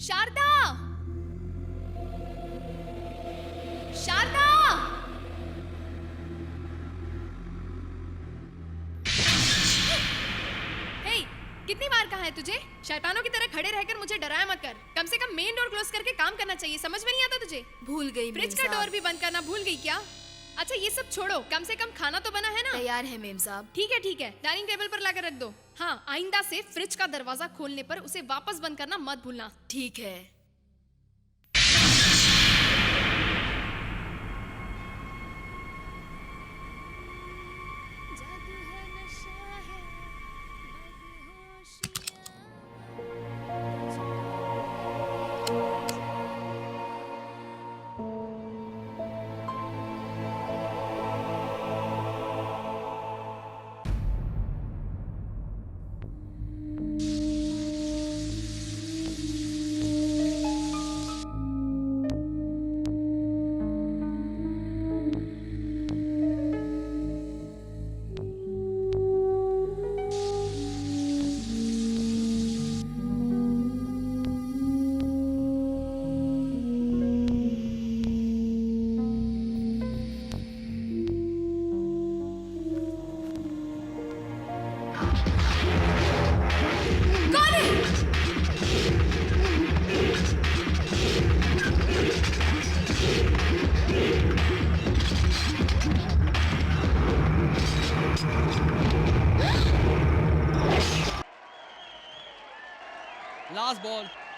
शारदा! शारदा! हे, कितनी बार कहा है तुझे? शैतानों की तरह खड़े रहकर मुझे डराया मत कर। कम से कम मेन डोर क्लोज करके काम करना चाहिए। समझ में नहीं आता तुझे? भूल गई फ्रिज का डोर भी बंद करना भूल गई क्या? अच्छा ये सब छोड़ो, कम से कम खाना तो बना है ना? तैयार है मेम साहब। ठीक है, डाइनिंग टेबल पर लाकर रख दो। हाँ, आइंदा से फ्रिज का दरवाजा खोलने पर उसे वापस बंद करना मत भूलना। ठीक है।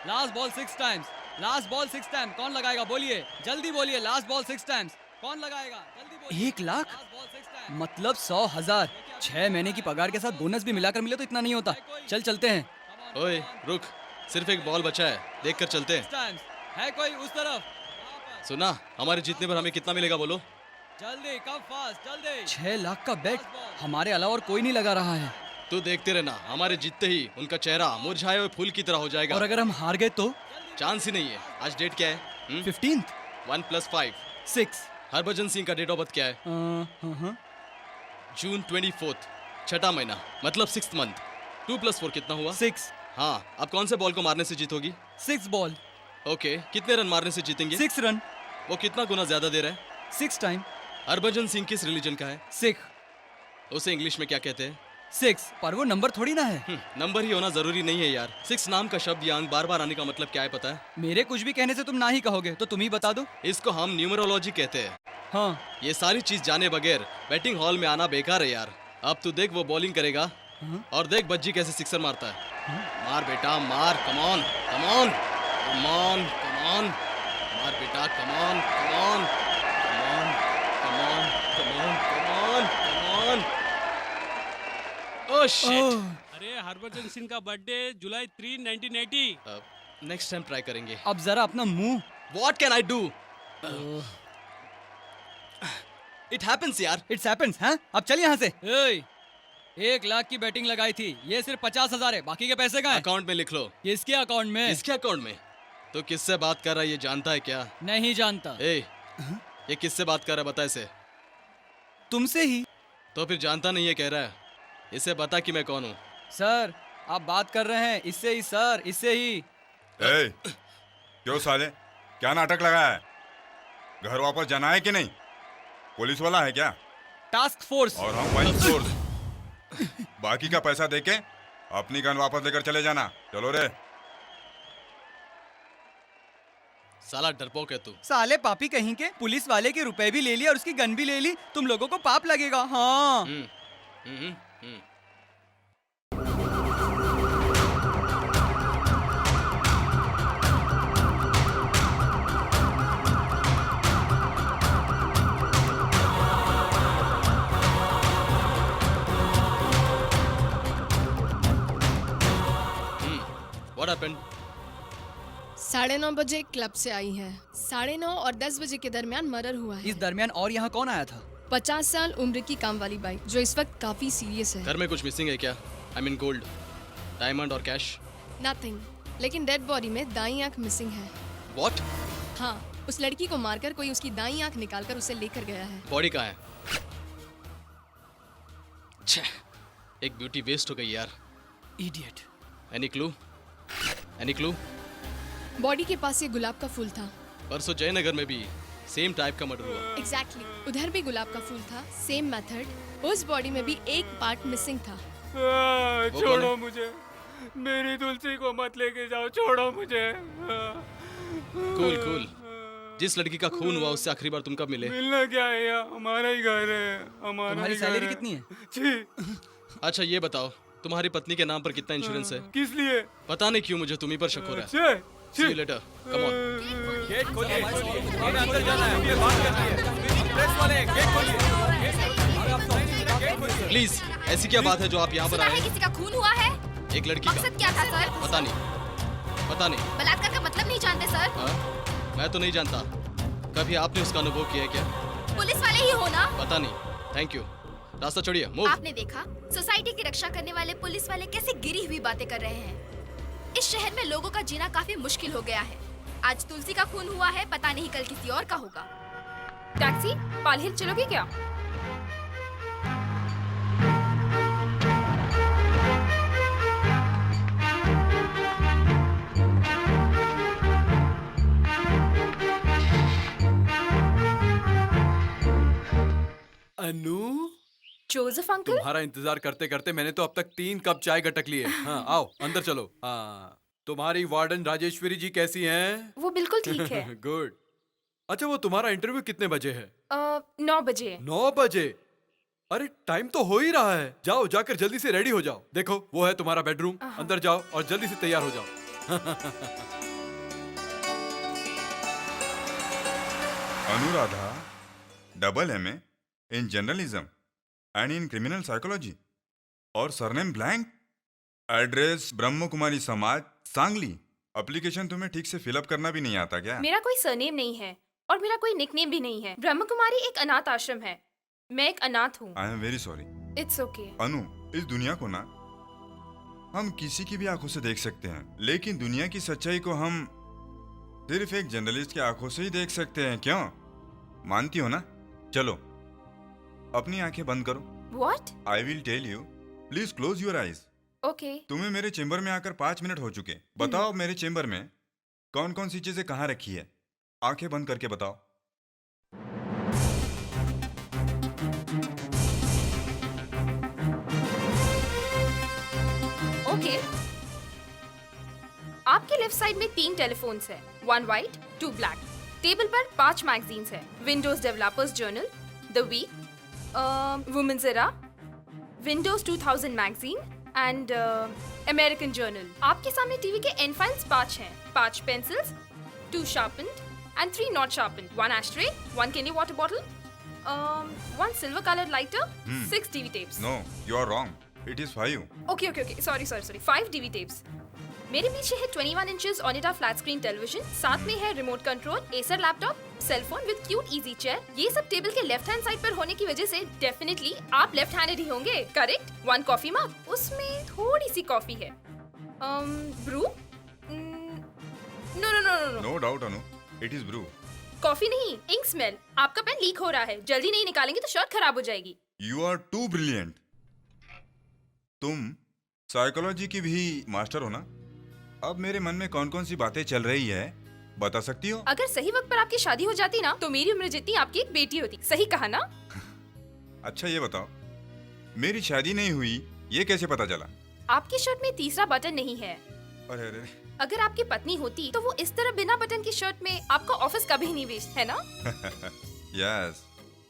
Last ball 6 times. Last ball 6 time. कौन लगाएगा बोलिए, जल्दी बोलिए। Last ball 6 times. कौन लगाएगा जल्दी बोलिए। 1 लाख लास्ट बॉल 6 टाइम। मतलब 100,000। 6 महीने की पगार के साथ बोनस भी मिलाकर मिले तो इतना नहीं होता। चलते हैं। ओए रुक, सिर्फ एक बॉल बचा है, देख कर चलते हैं। 6 टाइम्स। है कोई उस तरफ? सुना, हमारे जीतने पर हमें कितना मिलेगा बोलो? जल्दी कम फास्ट जल्दी। 6 लाख का बेट हमारे अलावा और कोई नहीं लगा रहा है। तू देखते रहना, हमारे जीतते ही उनका चेहरा मुरझाए हुए फूल की तरह हो जाएगा। और अगर हम हार गए तो? चांस ही नहीं है। आज डेट क्या है? 15th 1 + 5 6। हरभजन सिंह का डेट ऑफ बर्थ क्या है? जून 24, छठा महीना, मतलब 6th मंथ। 2 + 4 कितना हुआ? 6। हाँ, अब कौन से बॉल को मारने से जीतोगी? 6 बॉल ओके, कितने रन मारने से जीतेंगे? 6 रन। वो कितना गुना ज्यादा दे रहा है? 6 टाइम। हरभजन सिंह किस रिलीजन का है? सिख। उसे इंग्लिश में क्या कहते हैं? 6। पर वो नंबर थोड़ी ना है। नंबर ही होना जरूरी नहीं है यार। 6 नाम का शब्द या अंक बार बार आने का मतलब क्या है पता है? मेरे कुछ भी कहने से तुम ना ही कहोगे तो तुम ही बता दो। इसको हम न्यूमरोलॉजी कहते हैं। हाँ। ये सारी चीज जाने बगैर बैटिंग हॉल में आना बेकार है यार। अब तू देख, वो बॉलिंग करेगा और देख बज्जी कैसे सिक्सर मारता है। मार बेटा मार, कमॉन कमॉन कमॉन कमॉन, मार बेटा come on come on come on come on come on come on come on. Oh shit. अरे हरभजन सिंह का बर्थडे जुलाई 3, 1980। नेक्स्ट टाइम ट्राई करेंगे। अब जरा अपना मुंह। What can I do? It happens यार। It's happens. हाँ, अब चल यहाँ से। 1 लाख की बैटिंग लगाई थी, ये सिर्फ 50,000 है। बाकी के पैसे कहाँ हैं? अकाउंट में लिख लो। किसके अकाउंट में? इसके अकाउंट में? तो किससे बात कर रहा है ये जानता है क्या? नहीं जानता। ये किससे बात कर रहा है बता इसे। तुमसे ही। तो फिर जानता नहीं है कह रहा है। इसे बता कि मैं कौन हूँ। सर आप बात कर रहे हैं इससे ही सर, इससे ही। क्यों साले, क्या नाटक लगाया है? घर वापस जाना है कि नहीं? पुलिस वाला है क्या? Task force. और हम वाइल्ड फोर्स। बाकी का पैसा देके अपनी गन वापस लेकर चले जाना। चलो रे। साला डरपोक है तू। साले पापी कहीं के, पुलिस वाले के रुपए भी ले लिए और उसकी गन भी ले ली। तुम लोगों को पाप लगेगा। हाँ। What happened? 9:30 बजे क्लब से आई है। 9:30 और 10 बजे के दरमियान मर्डर हुआ है। इस दरमियान और यहाँ कौन आया था? 50 साल उम्र की काम वाली बाई जो इस वक्त काफी सीरियस है। घर में कुछ मिसिंग है क्या? I mean गोल्ड, डायमंड और कैश? नथिंग, लेकिन डेड बॉडी में दाई आंख मिसिंग है। What? हाँ, उस लड़की को मारकर कोई उसकी दाई आंख निकालकर उसे लेकर गया है। बॉडी कहाँ है? छे, एक ब्यूटी वेस्ट हो गई यार। Idiot. Any clue? Any clue? Body के पास ये गुलाब का फूल था। परसों जयनगर में भी सेम टाइप का मर्डर हुआ। एग्जैक्टली उधर भी गुलाब का फूल था, सेम मेथड। उस बॉडी में भी एक पार्ट मिसिंग था। वो कौन छोड़ो है? मुझे, मेरी तुलसी को मत लेके जाओ, छोड़ो मुझे। Cool cool. जिस लड़की का खून हुआ उससे आखिरी बार तुम कब मिले? मिलना क्या है यार, हमारा ही घर है, हमारा तुम्हारी ही घर सैलरी है। कितनी है? छी, अच्छा ये बताओ, तुम्हारी पत्नी के नाम पर कितना इंश्योरेंस है? किस लिए? पता नहीं क्यों मुझे तुम्ही पर शक हो रहा है। छी, See you छी। later. Come on. गेट खोलिए, हमें अंदर जाना है, हमें बात करनी है। प्रेस वाले गेट खोलिए। प्लीज, ऐसी क्या बात है जो आप यहाँ पर सुना है आए? किसी का खून हुआ है? एक लड़की का। मकसद क्या था सर? पता नहीं, पता नहीं। बलात्कार का मतलब नहीं जानते सर? हाँ? मैं तो नहीं जानता। कभी आपने उसका अनुभव किया है क्या? पुलिस वाले ही हो ना? पता नहीं। Thank you. रास्ता छोड़िए। मूव। आपने देखा सोसाइटी की रक्षा करने वाले पुलिस वाले कैसे गिरी हुई बातें कर रहे हैं। इस शहर में लोगों का जीना काफी मुश्किल हो गया है। आज तुलसी का खून हुआ है, पता नहीं कल किसी और का होगा। टैक्सी, पाल हिल चलोगे क्या? अनु, जोसेफ अंकल? तुम्हारा इंतजार करते करते मैंने तो अब तक 3 कप चाय गटक लिए। हाँ, आओ अंदर चलो। हाँ, तुम्हारी वार्डन राजेश्वरी जी कैसी हैं? वो बिल्कुल ठीक है। गुड। अच्छा, वो तुम्हारा इंटरव्यू कितने बजे है? 9 बजे। 9 बजे? अरे टाइम तो हो ही रहा है। जाओ, जाकर जल्दी से रेडी हो जाओ। देखो वो है तुम्हारा बेडरूम। अंदर जाओ और जल्दी से तैयार हो जाओ। Anuradha, double MA in journalism and in criminal psychology और surname blank, address Brahma Kumari समाज, सांगली। एप्लीकेशन तुम्हें ठीक से फिलअप करना भी नहीं आता क्या? मेरा कोई सरनेम नहीं है और मेरा कोई निकनेम भी नहीं है। ब्रह्म कुमारी एक अनाथ आश्रम है। मैं एक अनाथ हूँ। I am very sorry. It's okay. Anu, इस दुनिया को ना हम किसी की भी आंखों से देख सकते हैं, लेकिन दुनिया की सच्चाई को हम सिर्फ एक जर्नलिस्ट की आंखों से ही देख सकते हैं। क्यों? मानती हो ना? चलो अपनी आंखें बंद करो। What? I will tell you. Please close your eyes. Okay. तुम्हें मेरे चेंबर में आकर 5 मिनट हो चुके। बताओ मेरे चेंबर में कौन कौन सी चीजें कहाँ रखी है? आंखें बंद करके बताओ। ओके। आपके लेफ्ट साइड में 3 टेलीफोन्स है, 1 व्हाइट 2 ब्लैक। टेबल पर 5 मैगजीन्स है, Windows developers journal, the week, women's era, Windows 2000 magazine and American journal. आपके सामने टीवी के एंड फाइल्स 5 हैं, 5 pencils, 2 sharpened and 3 not sharpened, 1 ashtray, 1 candy water bottle, 1 silver colored lighter, 6 TV tapes. No, you are wrong. It is 5। Okay okay okay, sorry 5 DV tapes. मेरे पीछे है 21 inches Onida flat screen television, साथ में है remote control, Acer laptop, cell phone with cute easy chair. ये सब table के left hand side पर होने की वजह से डेफिनेटली आप लेफ्ट हैंडेड ही होंगे, करेक्ट? 1 कॉफी मग, उसमें थोड़ी सी कॉफी है। Bru? No no no no no doubt Anu, it is Bru. Coffee नहीं, इंक स्मेल। आपका पेन लीक हो रहा है, जल्दी नहीं निकालेंगे तो शर्ट खराब हो जाएगी। You are too brilliant. तुम साइकोलॉजी की भी मास्टर हो ना? अब मेरे मन में कौन कौन सी बातें चल रही है बता सकती हो? अगर सही वक्त पर आपकी शादी हो जाती ना तो मेरी उम्र जितनी आपकी एक बेटी होती। सही कहा ना? अच्छा ये बताओ, मेरी शादी नहीं हुई ये कैसे पता चला? आपकी शर्ट में तीसरा बटन नहीं है। अरे अरे अगर आपकी पत्नी होती तो वो इस तरह बिना बटन की शर्ट में आपका ऑफिस कभी नहीं भेजती, है ना? Yes,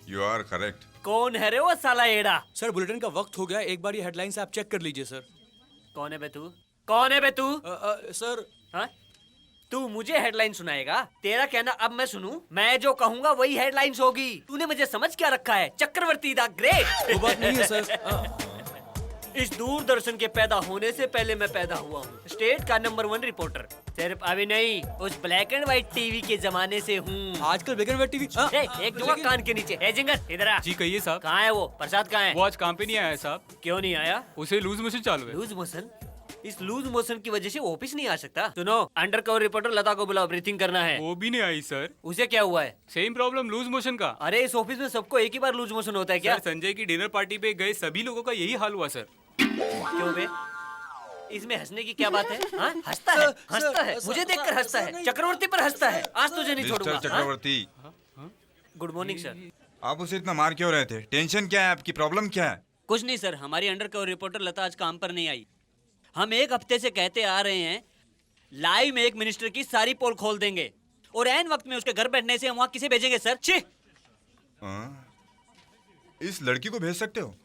you are correct. कौन है रे वो साला एड़ा? सर बुलेटिन का वक्त हो गया, एक बार ये हेडलाइंस आप चेक कर लीजिए सर। कौन है बे तू? कौन है बे तू? सर हाँ? तू मुझे हेडलाइन सुनाएगा? तेरा कहना अब मैं सुनूं? मैं जो कहूंगा वही हेडलाइंस होगी। तूने मुझे समझ क्या रखा है? चक्रवर्ती द ग्रेट। वो बात नहीं है सर। इस दूरदर्शन के पैदा होने से पहले मैं पैदा हुआ हूँ, स्टेट का नंबर 1 रिपोर्टर। सिर्फ अभी नहीं, उस ब्लैक एंड व्हाइट टीवी के जमाने से हूँ। आजकल ब्लैक एंड व्हाइट टीवी। एक दूंगा कान के नीचे। ए जिंगर, इधर आ। जी कहिए साहब। कहाँ है वो? प्रसाद कहाँ है? वो आज काम पे नहीं आया साहब। क्यों नहीं आया? उसे लूज मोशन चालू है। Loose motion? इस लूज मोशन की वजह से वो ऑफिस नहीं आ सकता। सुनो, अंडर कवर रिपोर्टर लता को बुलाओ, ब्रीथिंग करना है। वो भी नहीं आई सर। उसे क्या हुआ है? सेम प्रॉब्लम लूज मोशन का। अरे इस ऑफिस में सबको एक ही बार लूज मोशन होता है क्या? सर संजय की डिनर पार्टी पे गए सभी लोगों का यही हाल हुआ सर। क्यों बे? इसमें हंसने की क्या बात है? हाँ? हंसता है, हंसता है, मुझे देखकर हंसता है, चक्रवर्ती पर हंसता है। आज तुझे नहीं छोड़ूंगा। मिस्टर चक्रवर्ती, गुड मॉर्निंग सर। आप उसे इतना मार क्यों रहे थे? टेंशन क्या है आपकी? प्रॉब्लम क्या है? कुछ नहीं सर, हमारी अंडरकवर रिपोर्टर लता आज काम पर नहीं आई। हम एक हफ्ते से कहते आ रहे हैं लाइव में एक मिनिस्टर की सारी पोल खोल देंगे और ऐन वक्त में उसके घर बैठने से हम वहाँ किसे भेजेंगे सर? छी! इस लड़की को भेज सकते हो?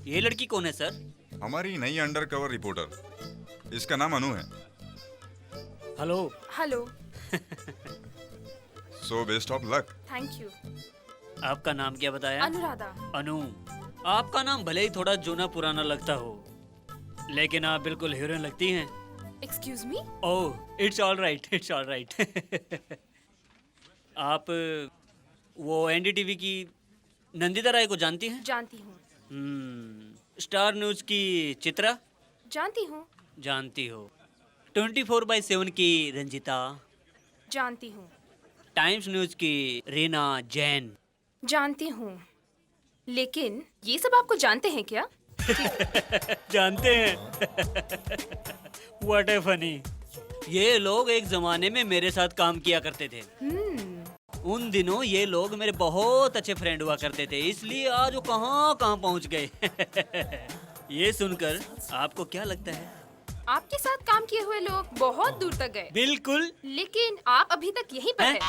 ये लड़की कौन है सर? हमारी नई अंडरकवर रिपोर्टर, इसका नाम अनु है। Hello. Hello. So best of luck. Thank you. आपका नाम क्या बताया? अनुराधा। अनु, आपका नाम भले ही थोड़ा जूना पुराना लगता हो, लेकिन आप बिल्कुल हीरोइन लगती हैं। Excuse me? Oh, it's all right, it's all right. आप वो एनडीटीवी की नंदिता राय को जानती हैं? जानती हूँ। स्टार न्यूज की चित्रा? जानती हूँ। जानती हो। 24/7 की रंजिता? जानती हूँ। टाइम्स न्यूज की रीना जैन? जानती हूँ। लेकिन ये सब आपको जानते हैं क्या? जानते हैं। What A funny. ये लोग एक जमाने में मेरे साथ काम किया करते थे। उन दिनों ये लोग मेरे बहुत अच्छे फ्रेंड हुआ करते थे, इसलिए आज वो कहाँ कहाँ पहुँच गए। ये सुनकर आपको क्या लगता है? आपके साथ काम किए हुए लोग बहुत दूर तक गए। बिल्कुल। लेकिन आप अभी तक यहीं पर हैं।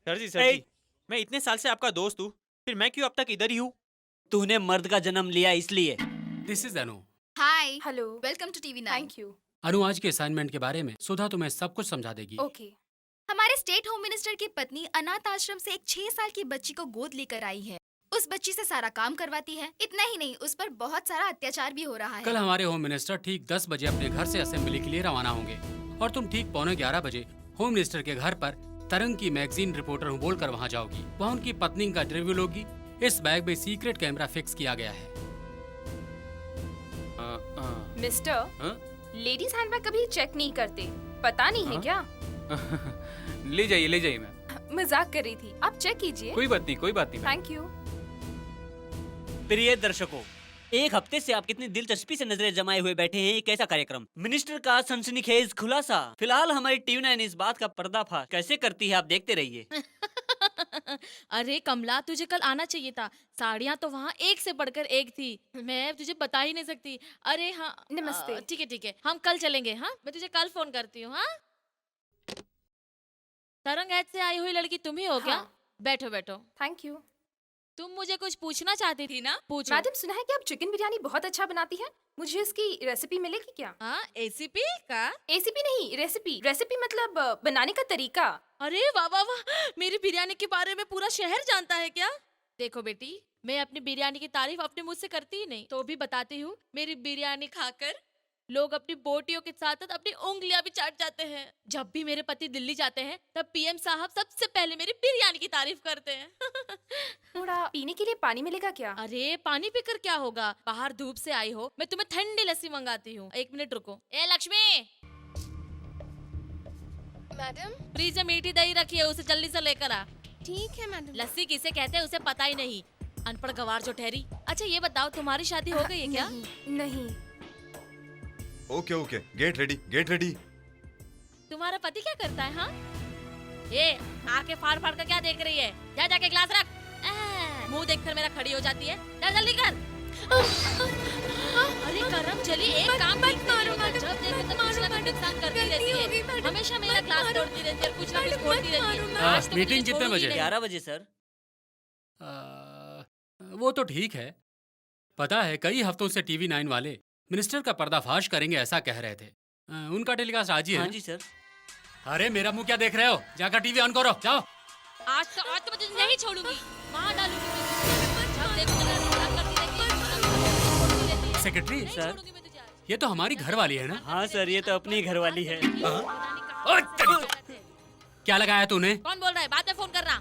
सर जी, मैं इतने साल से आपका दोस्त हूँ, फिर मैं क्यों अब तक इधर ही हूँ? तूने मर्द का जन्म लिया इसलिए। This is Anu. Hi, hello, welcome to TV 9। Thank you. Anu, आज के असाइनमेंट के बारे में सुधा तुम्हें सब कुछ समझा देगी। ओके। हमारे स्टेट होम मिनिस्टर की पत्नी अनाथ आश्रम से एक 6 साल की बच्ची को गोद लेकर आई है। उस बच्ची से सारा काम करवाती है। इतना ही नहीं, उस पर बहुत सारा अत्याचार भी हो रहा है। कल हमारे होम मिनिस्टर ठीक 10 बजे अपने घर से असेंबली के लिए रवाना होंगे और तुम ठीक 11:15 बजे होम मिनिस्टर के घर पर तरंग की मैगजीन रिपोर्टर हूँ बोलकर वहाँ जाओगी। वहाँ उनकी पत्नी का इंटरव्यू लोगी। इस बैग में सीक्रेट कैमरा फिक्स किया गया है। मिस्टर, लेडीज हैंडबैग कभी चेक नहीं करते, पता नहीं है क्या? ले जाइए मैम। मजाक कर रही थी, आप चेक कीजिए। कोई बात नहीं। Thank you. प्रिय दर्शकों, एक हफ्ते से आप कितनी दिलचस्पी से नजरें जमाए हुए बैठे हैं। एक ऐसा कार्यक्रम, मिनिस्टर का सनसनीखेज खुलासा। फिलहाल हमारी टीवी 9 इस बात का पर्दाफाश कैसे करती है, आप देखते रहिए। अरे कमला, तुझे कल आना चाहिए था। साड़ियाँ तो वहाँ एक से बढ़कर एक थी, मैं तुझे बता ही नहीं सकती। अरे हाँ, नमस्ते। ठीक है, हम कल चलेंगे। हाँ, मैं तुझे कल फोन करती हूँ। हाँ, तरंग ऐड से आई हुई लड़की तुम ही हो क्या? हाँ। बैठो। Thank you. तुम मुझे कुछ पूछना चाहती थी ना? पूछो। मैडम, सुना है कि आप चिकन बिरयानी बहुत अच्छा बनाती हैं। मुझे इसकी रेसिपी मिलेगी क्या? हाँ, एसीपी का? एसीपी नहीं, रेसिपी मतलब बनाने का तरीका। अरे वाह, मेरी बिरयानी के बारे में पूरा शहर जानता है क्या? देखो बेटी, मैं अपनी बिरयानी की तारीफ अपने मुंह से करती ही नहीं, तो भी बताती हूँ। मेरी बिरयानी खाकर लोग अपनी बोटियों के साथ साथ अपनी उंगलियां भी चाट जाते हैं। जब भी मेरे पति दिल्ली जाते हैं, तब पीएम साहब सबसे पहले मेरी बिरयानी की तारीफ करते हैं। थोड़ा पीने के लिए पानी मिलेगा क्या? अरे पानी पीकर क्या होगा, बाहर धूप से आई हो, मैं तुम्हें ठंडी लस्सी मंगाती हूँ। 1 मिनट रुको। ए लक्ष्मी, मैडम, फ्रिज में मीठी दही रखी है, उसे जल्दी से लेकर आ। ठीक है मैडम। लस्सी किसे कहते हैं उसे पता ही नहीं, अनपढ़ गवार जो ठहरी। अच्छा ये बताओ, तुम्हारी शादी हो गई है क्या? नहीं। Okay, get ready. तुम्हारा पति क्या करता है? हाँ, ये आके फाड़ कर क्या देख रही है? जाके ग्लास रख। मुंह देखकर मेरा खड़ी हो जाती है। जा जल्दी कर। अरे करम चली, एक काम मत मारो मैडम, जब देखो तब कुछ ना कुछ नुकसान करती रहती है। हमेशा मेरा ग्लास तोड़ती रहती है, कुछ ना कुछ बोलती रहती है। आज तो मीटिंग कितने बजे? 11 बजे सर। वो तो ठीक है। पता है, कई हफ्तों से टीवी 9 वाले मिनिस्टर का पर्दाफाश करेंगे ऐसा कह रहे थे। उनका टेलीकास्ट आज ही है? हाँ जी सर। अरे मेरा मुंह क्या देख रहे हो? जाकर टीवी ऑन करो, जाओ। आज तो मैं तुझे नहीं छोड़ूंगी, मार डालूंगी तुझे। जब देखो मेरा नुकसान करती रहती है। सेक्रेटरी सर, ये तो हमारी घरवाली है ना? हाँ सर, ये तो अपनी घरवाली है। क्या लगाया तूने? कौन बोल रहा है? बाद में फोन करना।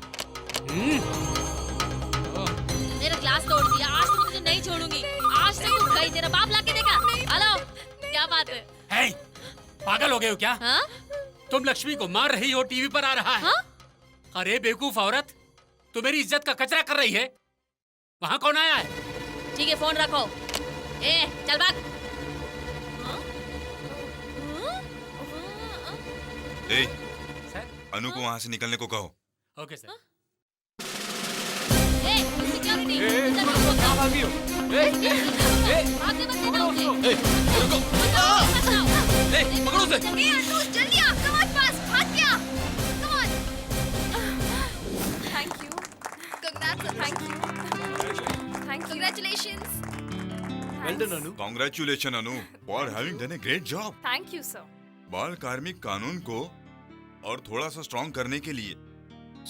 मेरा ग्लास तोड़ दिया, आज तो तुझे नहीं छोड़ूंगी। आज से तू गई, तेरा बाप लाके देगा। हेलो, क्या बात है? हे, पागल हो गए हो क्या? हाँ? तुम लक्ष्मी को मार रही हो, टीवी पर आ रहा है। हाँ? अरे बेवकूफ औरत, तू मेरी इज्जत का कचरा कर रही है। वहाँ कौन आया है? ठीक है, फोन रखो। ए, चल भाग। ए, अनु को वहाँ से निकलने को कहो। Okay sir. ए, सिक्योरिटी, भागी हो? भागने मत देना उसे। रुको। ए, पकड़ो उसे। जल्दी अनु, जल्दी आ, come on fast, भाग गया। Come on. Thank you. Congrats, Thank you. Thank you. Congratulations. Well done, Anu. Congratulations Anu for having done a great job। Thank you, sir. बाल कार्मिक कानून को और थोड़ा सा स्ट्रॉन्ग करने के लिए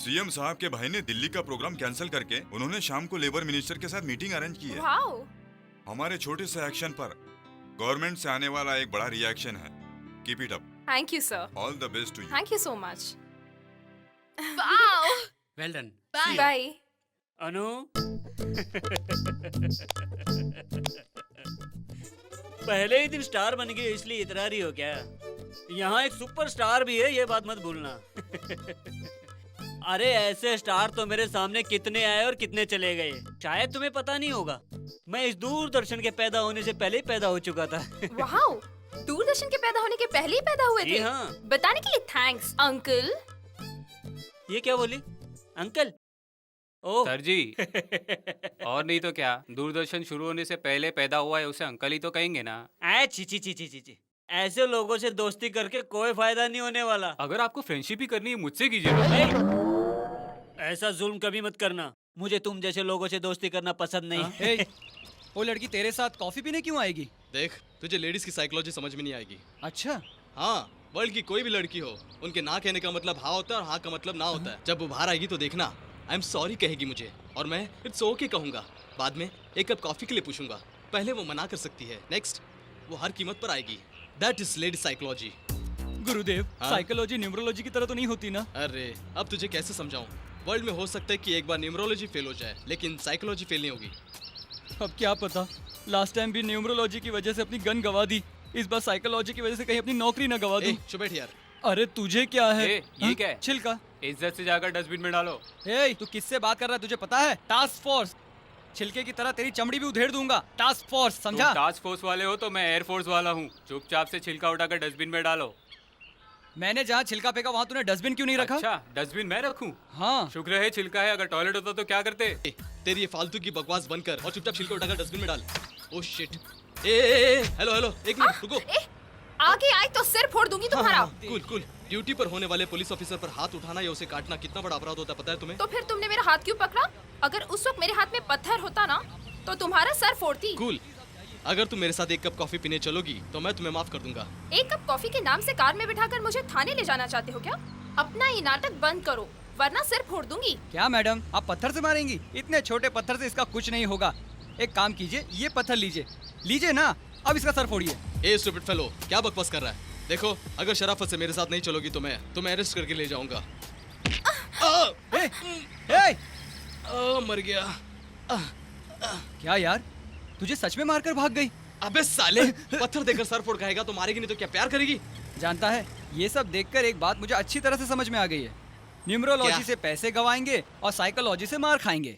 सीएम साहब के भाई ने दिल्ली का प्रोग्राम कैंसिल करके उन्होंने शाम को लेबर मिनिस्टर के साथ मीटिंग अरेंज की है। Wow. हमारे छोटे से एक्शन पर गवर्नमेंट से आने वाला एक बड़ा रिएक्शन है। Keep it up. Thank you, sir. All the best to you. Thank you so much. Wow. Well done. Bye. Bye. Anu पहले ही दिन स्टार बन गए इसलिए इतरा रही हो क्या? यहाँ एक सुपर स्टार भी है, ये बात मत भूलना। अरे ऐसे स्टार तो मेरे सामने कितने आए और कितने चले गए, शायद तुम्हें पता नहीं होगा। मैं इस दूरदर्शन के पैदा होने से पहले ही पैदा हो चुका था। Wow. दूरदर्शन के पैदा होने के पहले ही पैदा हुए जी थे। हाँ। बताने के लिए थैंक्स, अंकल। ये क्या बोली? अंकल? ओह सर जी। और नहीं तो क्या, दूरदर्शन शुरू होने से पहले पैदा हुआ है उसे अंकल ही तो कहेंगे ना। ची ची ची ची ची ची। ऐसे लोगों से दोस्ती करके कोई फायदा नहीं होने वाला। अगर आपको फ्रेंडशिप ही करनी है मुझसे कीजिए। ऐसा जुल्म कभी मत करना, मुझे तुम जैसे लोगों से दोस्ती करना पसंद नहीं। ए, वो लड़की तेरे साथ कॉफी पीने क्यों आएगी? देख, तुझे लेडीज की साइकोलॉजी समझ में नहीं आएगी। अच्छा। हाँ, वर्ल्ड की कोई भी लड़की हो, उनके ना कहने का मतलब हाँ होता है और हाँ का मतलब ना होता है। जब वो बाहर आएगी तो देखना आई एम सॉरी कहेगी मुझे, और मैं इट्स ओके कहूंगा। बाद में एक कप कॉफी के लिए पूछूंगा, पहले वो मना कर सकती है, नेक्स्ट वो हर कीमत पर आएगी। That is lady psychology. गुरुदेव, हाँ? साइकोलॉजी न्यूमरोलॉजी की तरह तो नहीं होती ना? अरे अब तुझे कैसे समझाऊं? वर्ल्ड में हो सकता है कि एक बार न्यूमरोलॉजी फेल हो जाए, लेकिन साइकोलॉजी फेल नहीं होगी। अब क्या पता, लास्ट टाइम भी न्यूमरोलॉजी की वजह से अपनी गन गवा दी, इस बार साइकोलॉजी की वजह से कहीं अपनी नौकरी न गवा दूं। चुप बैठ यार। अरे तुझे क्या है? ये क्या है? छिलका। इज्जत से जाकर डस्टबिन में डालो। ए, तू किससे बात कर रहा है तुझे पता है? Task force. छिलके की तरह तेरी चमड़ी भी उधेड़ दूंगा। टास्क फोर्स, समझा? टास्क फोर्स वाले हो तो मैं एयरफोर्स वाला हूँ। चुपचाप से छिलका उठाकर डस्टबिन में डालो। मैंने जहाँ छिलका फेंका वहाँ तूने डस्टबिन क्यों नहीं रखा? अच्छा, डस्टबिन मैं रखूं? हाँ। शुक्र है छिलका है, अगर टॉयलेट होता तो क्या करते? तेरी ये फालतू की बकवास बंद कर और चुपचाप छिलका उठाकर डस्टबिन में डाल। Oh shit. ए, हेलो हेलो, एक मिनट रुको। आगे आए तो सिर फोड़ दूंगी तुम्हारा। Cool cool. ड्यूटी पर होने वाले पुलिस ऑफिसर पर हाथ उठाना या उसे काटना कितना बड़ा अपराध होता है पता है तुम्हें? तो फिर तुमने मेरा हाथ क्यों पकड़ा? अगर उस वक्त मेरे हाथ में पत्थर होता ना तो तुम्हारा सर फोड़ती। कूल। अगर तुम मेरे साथ एक कप कॉफी पीने चलोगी तो मैं तुम्हें माफ कर दूंगा। एक कप कॉफी के नाम से कार में बिठाकर मुझे थाने ले जाना चाहते हो क्या? अपना ये नाटक बंद करो वरना सिर फोड़ दूंगी। क्या मैडम, आप पत्थर से मारेंगी? इतने छोटे पत्थर से इसका कुछ नहीं होगा। एक काम कीजिए, ये पत्थर लीजिए, लीजिए ना, अब इसका सर फोड़िए। ए स्टूपिड फेलो, क्या बकवास कर रहा है? देखो, अगर शराफत से मेरे साथ नहीं चलोगी तो मैं तुम्हें अरेस्ट करके ले जाऊंगा। मर गया। क्या यार, तुझे सच में मारकर भाग गई? अबे साले, पत्थर देकर सर फोड़ खाएगा तो मारेगी नहीं तो क्या प्यार करेगी? जानता है, ये सब देखकर एक बात मुझे अच्छी तरह से समझ में आ गई है। न्यूमरोलॉजी से पैसे गवाएंगे और साइकोलॉजी से मार खाएंगे।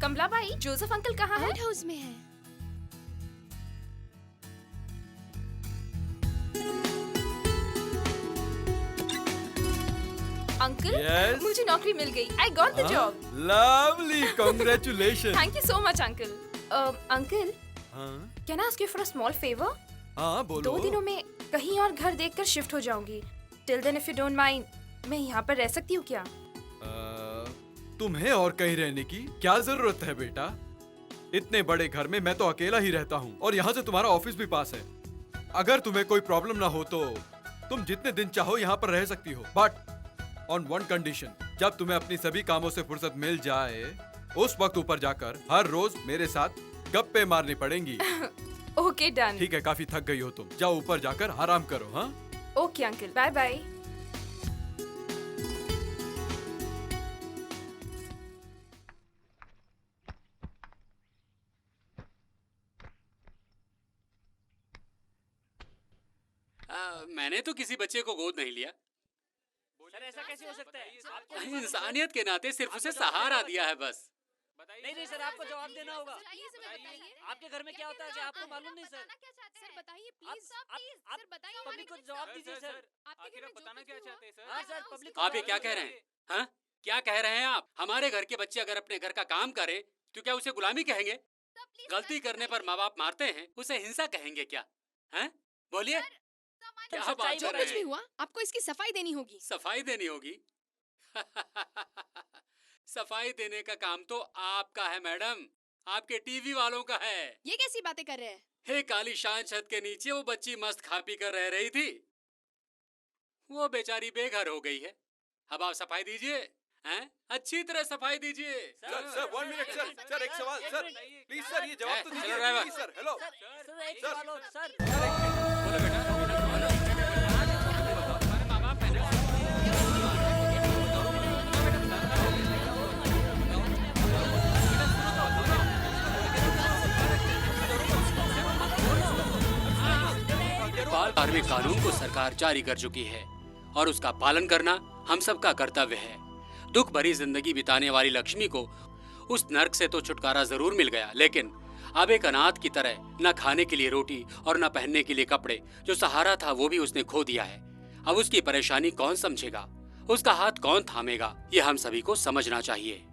कमला भाई, जोसेफ अंकल कहाँ है? व्हाइट हाउस में है। Uncle, Yes? मुझे नौकरी मिल गई। I got the job. Lovely, congratulations. Thank you so much, uncle. Uncle, हाँ can I ask you for a small favor? हाँ बोलो। 2 दिनों में कहीं और घर देखकर शिफ्ट हो जाऊंगी। Till then, if you don't mind, मैं यहाँ पर रह सकती हूँ क्या? तुम्हें और कहीं रहने की क्या जरूरत है बेटा? इतने बड़े घर में मैं तो अकेला ही रहता हूँ और यहाँ से तुम्हारा ऑफिस भी पास है। अगर तुम्हें कोई प्रॉब्लम ना हो तो तुम जितने दिन चाहो यहाँ पर रह सकती हो, बट ऑन वन कंडीशन, जब तुम्हें अपनी सभी कामों से फुर्सत मिल जाए उस वक्त ऊपर जाकर हर रोज मेरे साथ गप्पे मारनी पड़ेंगी। Okay done. ठीक है, काफी थक गई हो तुम, जाओ ऊपर जाकर आराम करो। हाँ ओके अंकल, बाय बाय। मैंने तो किसी बच्चे को गोद नहीं लिया। सर ऐसा कैसे हो सकता है? इंसानियत के नाते सिर्फ उसे सहारा दिया है बस। नहीं सर, आपको जवाब देना होगा। आपके घर में क्या होता है, क्या आपको मालूम नहीं सर? सर बताइए प्लीज, सर बताइए, पब्लिक को जवाब दीजिए सर। आखिर आप बताना क्या चाहते हैं हाँ सर, पब्लिक आप ये क्या कह रहे हैं? हाँ, क्या कह रहे हैं आप? हमारे घर के बच्चे अगर अपने घर का काम करें तो क्या उसे गुलामी कहेंगे? गलती करने पर माँ बाप मारते हैं, उसे हिंसा कहेंगे क्या? हैं? बोलिए, क्या बात कर जो रहे कुछ भी हैं? हुआ आपको इसकी सफाई देनी होगी। सफाई देनी होगी? सफाई देने का काम तो आपका है मैडम, आपके टीवी वालों का है। ये कैसी बातें कर रहे हैं? हे कालीशान छत के नीचे वो बच्ची मस्त खा पी कर रह रही थी, वो बेचारी बेघर हो गई है। अब आप सफाई दीजिए, हैं? अच्छी तरह सफाई दीजिए। सर 1 मिनट सर एक सवाल सर, प्लीज सर ये जवाब तो चलो दीजिए driver. Please sir. Hello sir एक सवाल और सर। बोलो बेटा। बाल कार्मिक कानून को सरकार जारी कर चुकी है और उसका पालन करना हम सबका कर्तव्य है। दुख भरी जिंदगी बिताने वाली लक्ष्मी को उस नर्क से तो छुटकारा जरूर मिल गया, लेकिन अब एक अनाथ की तरह न खाने के लिए रोटी और न पहनने के लिए कपड़े, जो सहारा था वो भी उसने खो दिया है। अब उसकी परेशानी कौन समझेगा, उसका हाथ कौन थामेगा, ये हम सभी को समझना चाहिए।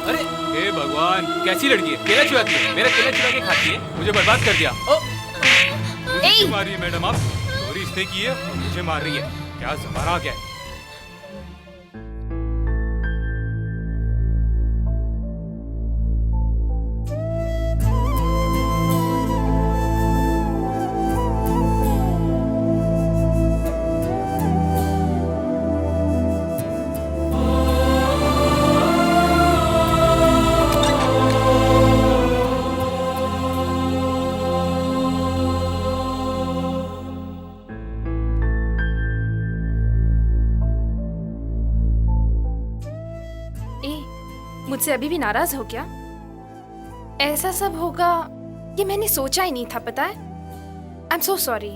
अरे हे भगवान, कैसी लड़की है? केला चुराती है, मेरा केला चुरा के खाती है, मुझे बर्बाद कर दिया। मुझे क्यों मार रही है मैडम आप? चोरी इसने की है और मुझे मार रही है, क्या जमाना आ गया है? मुझसे अभी भी नाराज हो क्या? ऐसा सब होगा ये मैंने सोचा ही नहीं था, पता है? I am so sorry.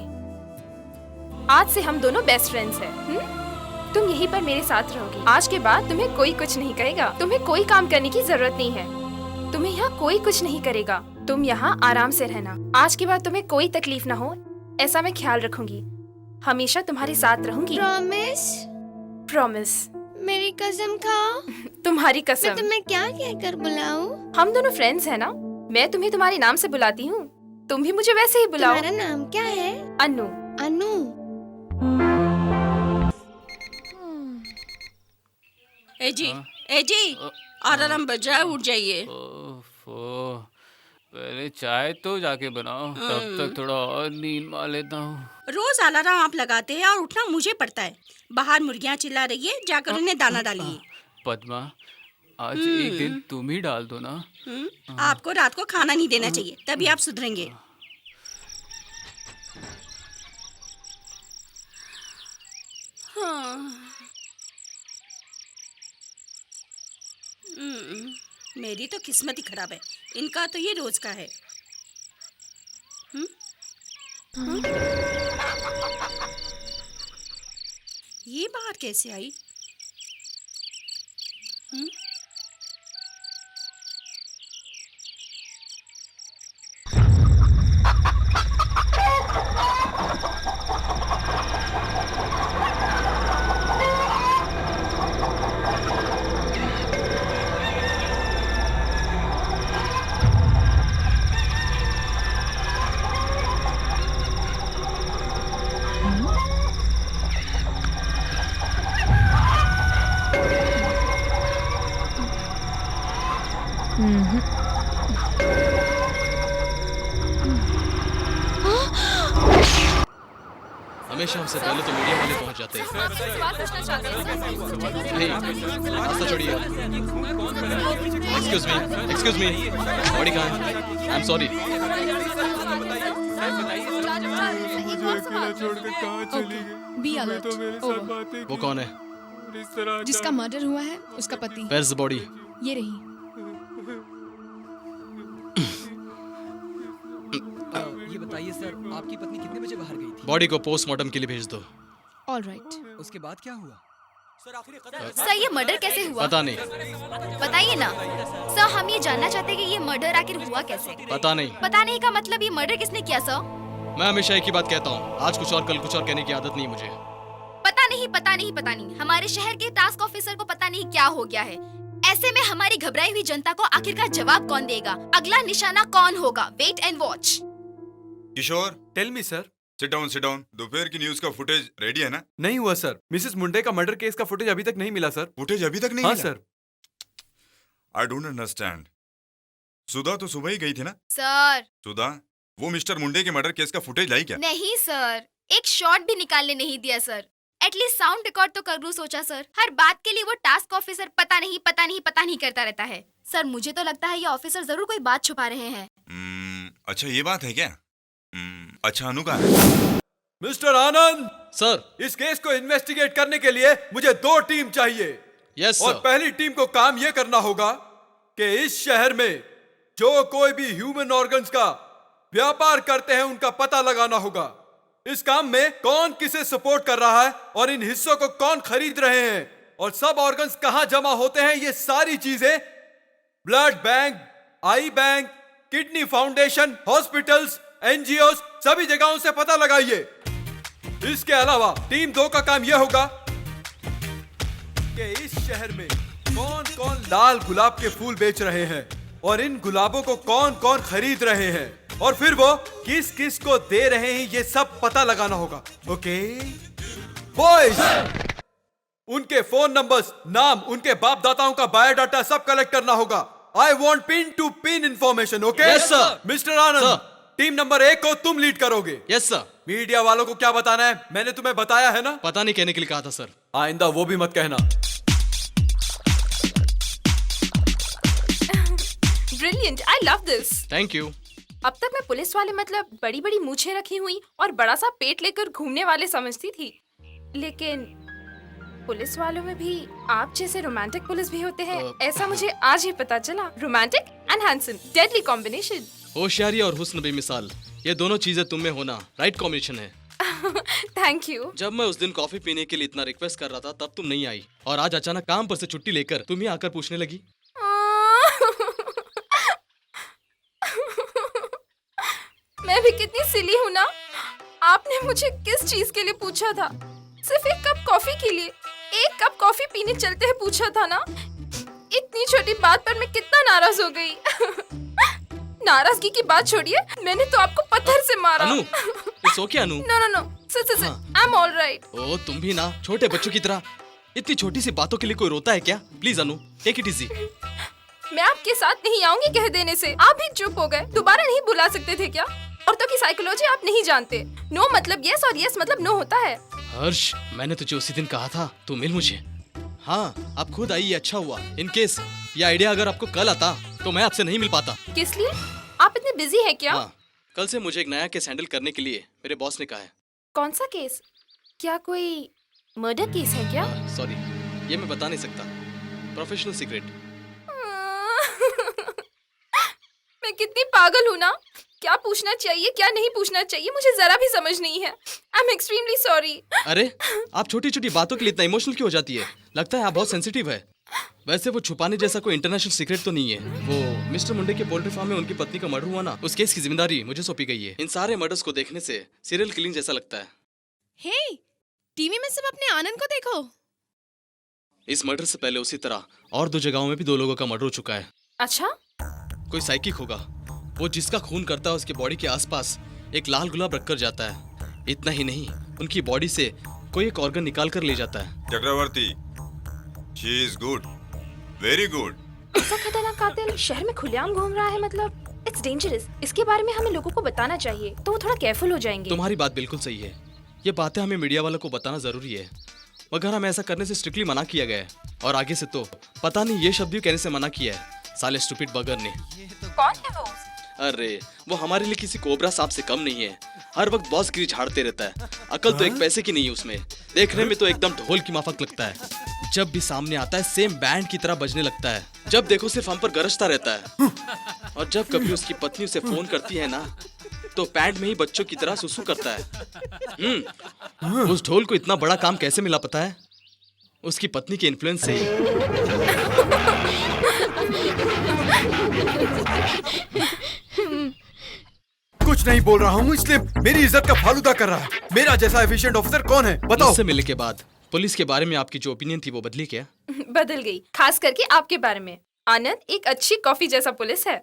आज से हम दोनों बेस्ट फ्रेंड्स हैं। तुम यहीं पर मेरे साथ रहोगी। आज के बाद तुम्हें कोई कुछ नहीं कहेगा, तुम्हें कोई काम करने की जरूरत नहीं है, तुम्हें यहाँ कोई कुछ नहीं करेगा, तुम यहाँ आराम से रहना। आज के बाद तुम्हें कोई तकलीफ ना हो, ऐसा मैं ख्याल रखूंगी, हमेशा तुम्हारे साथ रहूंगी। प्रॉमिस? प्रॉमिस। मेरी कसम खाओ। तुम्हारी कसम। मैं तुम्हें क्या कहकर बुलाऊं? हम दोनों फ्रेंड्स हैं ना, मैं तुम्हें तुम्हारे नाम से बुलाती हूँ, तुम भी मुझे वैसे ही बुलाओ। तुम्हारा नाम क्या है? अनु। अनु। ए जी अलार्म बज रहा है, उठ जाइए। पहले चाय तो जाके बनाओ, तब तक थोड़ा और नींद मार लेता हूँ। रोज अलार्म आप लगाते हैं और उठना मुझे पड़ता है। बाहर मुर्गियाँ चिल्ला रही है, जाकर उन्हें दाना डालिए। पद्मा, आज एक दिन तुम ही डाल दो ना। आपको रात को खाना नहीं देना चाहिए, तभी आप सुधरेंगे। मेरी तो किस्मत ही खराब है, इनका तो ये रोज का है। ये बाहर कैसे आई? हमेशा हमसे पहले तो मीडिया वाले पहुंच जाते हैं। रास्ता छोड़िए। एक्सक्यूज मी, बॉडी कहाँ है? I am sorry. Be alert. वो कौन है? जिसका मर्डर हुआ है उसका पति। Where's the body? ये रही। ये बताइए सर, आपकी पत्नी कितने बजे बाहर गई थी? बॉडी को पोस्टमार्टम के लिए भेज दो। All right. उसके बाद क्या हुआ? सर ये मर्डर कैसे हुआ? पता नहीं। बताइए ना सर, हम ये जानना चाहते हैं कि ये मर्डर आखिर हुआ कैसे। पता नहीं। पता नहीं का मतलब ये मर्डर किसने किया सर? मैं हमेशा एक ही बात कहता हूँ, आज कुछ और कल कुछ और कहने की आदत नहीं मुझे। पता नहीं पता नहीं पता नहीं, हमारे शहर के टास्क ऑफिसर को पता नहीं क्या हो गया है। ऐसे में हमारी घबराई हुई जनता को आखिरकार जवाब कौन देगा? अगला निशाना कौन होगा? Wait and watch. Kishore, tell me sir. Sit down sit down. दोपहर की न्यूज का फुटेज रेडी है ना? नहीं हुआ सर, मिसेस मुंडे का मर्डर केस का फुटेज अभी तक नहीं मिला सर। फुटेज अभी तक नहीं हाँ मिला? Sir. I don't understand. Sudha तो सुबह ही गई थी ना? सर सुधा, वो मिस्टर मुंडे के मर्डर केस का फुटेज लाई क्या? नहीं सर, एक शॉट भी निकालने नहीं दिया सर। एटलीस्ट साउंड रिकॉर्ड तो कर लूं सोचा सर। हर बात के लिए वो टास्क ऑफिसर पता नहीं पता नहीं पता नहीं करता रहता है। सर मुझे तो लगता है ये ऑफिसर जरूर कोई बात छुपा रहे हैं। अच्छा ये बात है क्या? अच्छा अनु का? मिस्टर आनंद सर, इस केस को इन्वेस्टिगेट करने के लिए मुझे 2 टीम चाहिए। यस और सर। पहली टीम को काम यह करना होगा कि इस शहर में जो कोई भी ह्यूमन ऑर्गन्स का व्यापार करते हैं उनका पता लगाना होगा। इस काम में कौन किसे सपोर्ट कर रहा है और इन हिस्सों को कौन खरीद रहे हैं और सब ऑर्गन्स कहां जमा होते हैं, ये सारी चीजें blood bank, eye bank, kidney foundation, hospitals, NGO सभी जगहों से पता लगाइए। इसके अलावा टीम 2 का काम यह होगा कि इस शहर में कौन कौन लाल गुलाब के फूल बेच रहे हैं और इन गुलाबों को कौन कौन खरीद रहे हैं और फिर वो किस किस को दे रहे हैं, ये सब पता लगाना होगा। ओके बॉयज, उनके फोन नंबर्स, नाम, उनके बाप दाताओं का बायोडाटा सब कलेक्ट करना होगा। I want pin to pin information. Okay yes sir. Mister Anand, team number 1 को तुम लीड करोगे। Yes sir. मीडिया वालों को क्या बताना है मैंने तुम्हें बताया है ना? पता नहीं कहने के लिए कहा था सर। आइंदा वो भी मत कहना। Brilliant, I love this. Thank you. अब तक मैं पुलिस वाले मतलब बड़ी बड़ी मूछें रखी हुई और बड़ा सा पेट लेकर घूमने वाले समझती थी, लेकिन पुलिस वालों में भी आप जैसे रोमांटिक पुलिस भी होते हैं, ऐसा मुझे आज ही पता चला। Romantic and handsome, deadly combination. होशियारी और हुस्न बेमिसाल, ये दोनों चीजें तुम में होना राइट कॉम्बिनेशन है। Thank you. जब मैं उस दिन कॉफी पीने के लिए इतना रिक्वेस्ट कर रहा था तब तुम नहीं आई और आज अचानक काम पर से छुट्टी लेकर तुम ही आकर पूछने लगी। मैं भी कितनी सिली हूँ ना। आपने मुझे किस चीज के लिए पूछा था? सिर्फ एक कप कॉफी के लिए। एक कप कॉफी पीने चलते हैं पूछा था ना। इतनी छोटी बात पर मैं कितना नाराज हो गई। नाराजगी की बात छोड़िए, मैंने तो आपको पत्थर से मारा। Anu, it's okay Anu. No no no, sit, I am all right. ओ तुम भी ना छोटे बच्चों की तरह इतनी छोटी सी बातों के लिए कोई रोता है क्या? Please Anu, take it easy. मैं आपके साथ नहीं आऊंगी कह देने से आप भी चुप हो गए। दोबारा नहीं बुला सकते थे क्या? औरतों की साइकोलॉजी आप नहीं जानते। नो मतलब यस और यस मतलब नो होता है। हर्ष, मैंने तुझे उसी दिन कहा था तू मिल मुझे। हाँ, आप खुद आई, ये अच्छा हुआ। इन केस ये आइडिया अगर आपको कल आता तो मैं आपसे नहीं मिल पाता। किस लिए? आप इतने बिजी हैं क्या? हाँ, कल से मुझे एक नया केस हैंडल करने के लिए मेरे बॉस ने कहा है। कौन सा केस? क्या कोई मर्डर केस है क्या? सॉरी, ये मैं बता नहीं सकता, प्रोफेशनल सीक्रेट। मैं कितनी पागल हूँ ना। क्या पूछना चाहिए क्या नहीं पूछना चाहिए मुझे जरा भी समझ नहीं है। I am extremely sorry. अरे आप छोटी छोटी बातों के लिए इतना इमोशनल क्यों हो जाती है? लगता है आप बहुत सेंसिटिव है। वैसे वो छुपाने जैसा कोई इंटरनेशनल सीक्रेट तो नहीं है। वो मिस्टर मुंडे के पोल्ट्री फार्म में उनकी पत्नी का मर्डर हुआ ना, उस केस की जिम्मेदारी मुझे सौंपी गई है। इन सारे मर्डर्स को देखने से सीरियल किलिंग जैसा लगता है। हे, टीवी में सब अपने आनंद को देखो। इस मर्डर से पहले उसी तरह और 2 जगहों में भी 2 लोगों का मर्डर हो चुका है। अच्छा? कोई साइकिक होगा, वो जिसका खून करता है उसके बॉडी के आसपास एक लाल गुलाब रखकर जाता है। इतना ही नहीं, उनकी बॉडी से कोई एक ऑर्गन निकाल कर ले जाता है। Chakraborty, she is good, very good. ऐसा खतरनाक कातिल शहर में खुलेआम घूम रहा है, मतलब इट्स डेंजरस। इसके बारे में हमें लोगों को बताना चाहिए तो वो थोड़ा केयरफुल हो जाएंगे। तुम्हारी बात बिल्कुल सही है, ये बातें हमें मीडिया वालों को बताना जरूरी है, मगर हमें ऐसा करने से स्ट्रिक्टली मना किया गया है। और आगे से तो पता नहीं ये शब्द भी कहने से मना किया है साले स्टूपिड बगर ने। कौन है वो? अरे वो हमारे लिए किसी कोबरा सांप से कम नहीं है। हर वक्त बॉस गिरी झाड़ते रहता है। अकल तो एक पैसे की नहीं है उसमें। देखने में तो एकदम ढोल की माफक लगता है। जब भी सामने आता है सेम बैंड की तरह बजने लगता है। जब देखो सिर्फ हम पर गरजता रहता है। और जब कभी उसकी पत्नी उसे फोन करती है ना, तो पैंट में ही बच्चों की तरह सुसु करता है। उस ढोल को इतना बड़ा काम कैसे मिला पता है? उसकी पत्नी के इन्फ्लुएंस से ही। कुछ नहीं बोल रहा हूँ, इसलिए मेरी इज्जत का फालूदा कर रहा है। मेरा जैसा एफिशिएंट ऑफिसर कौन है बताओ? मुझसे मिलने के बाद पुलिस के बारे में आपकी जो ओपिनियन थी वो बदली क्या? बदल गई, खास करके आपके बारे में। आनंद एक अच्छी कॉफी जैसा पुलिस है।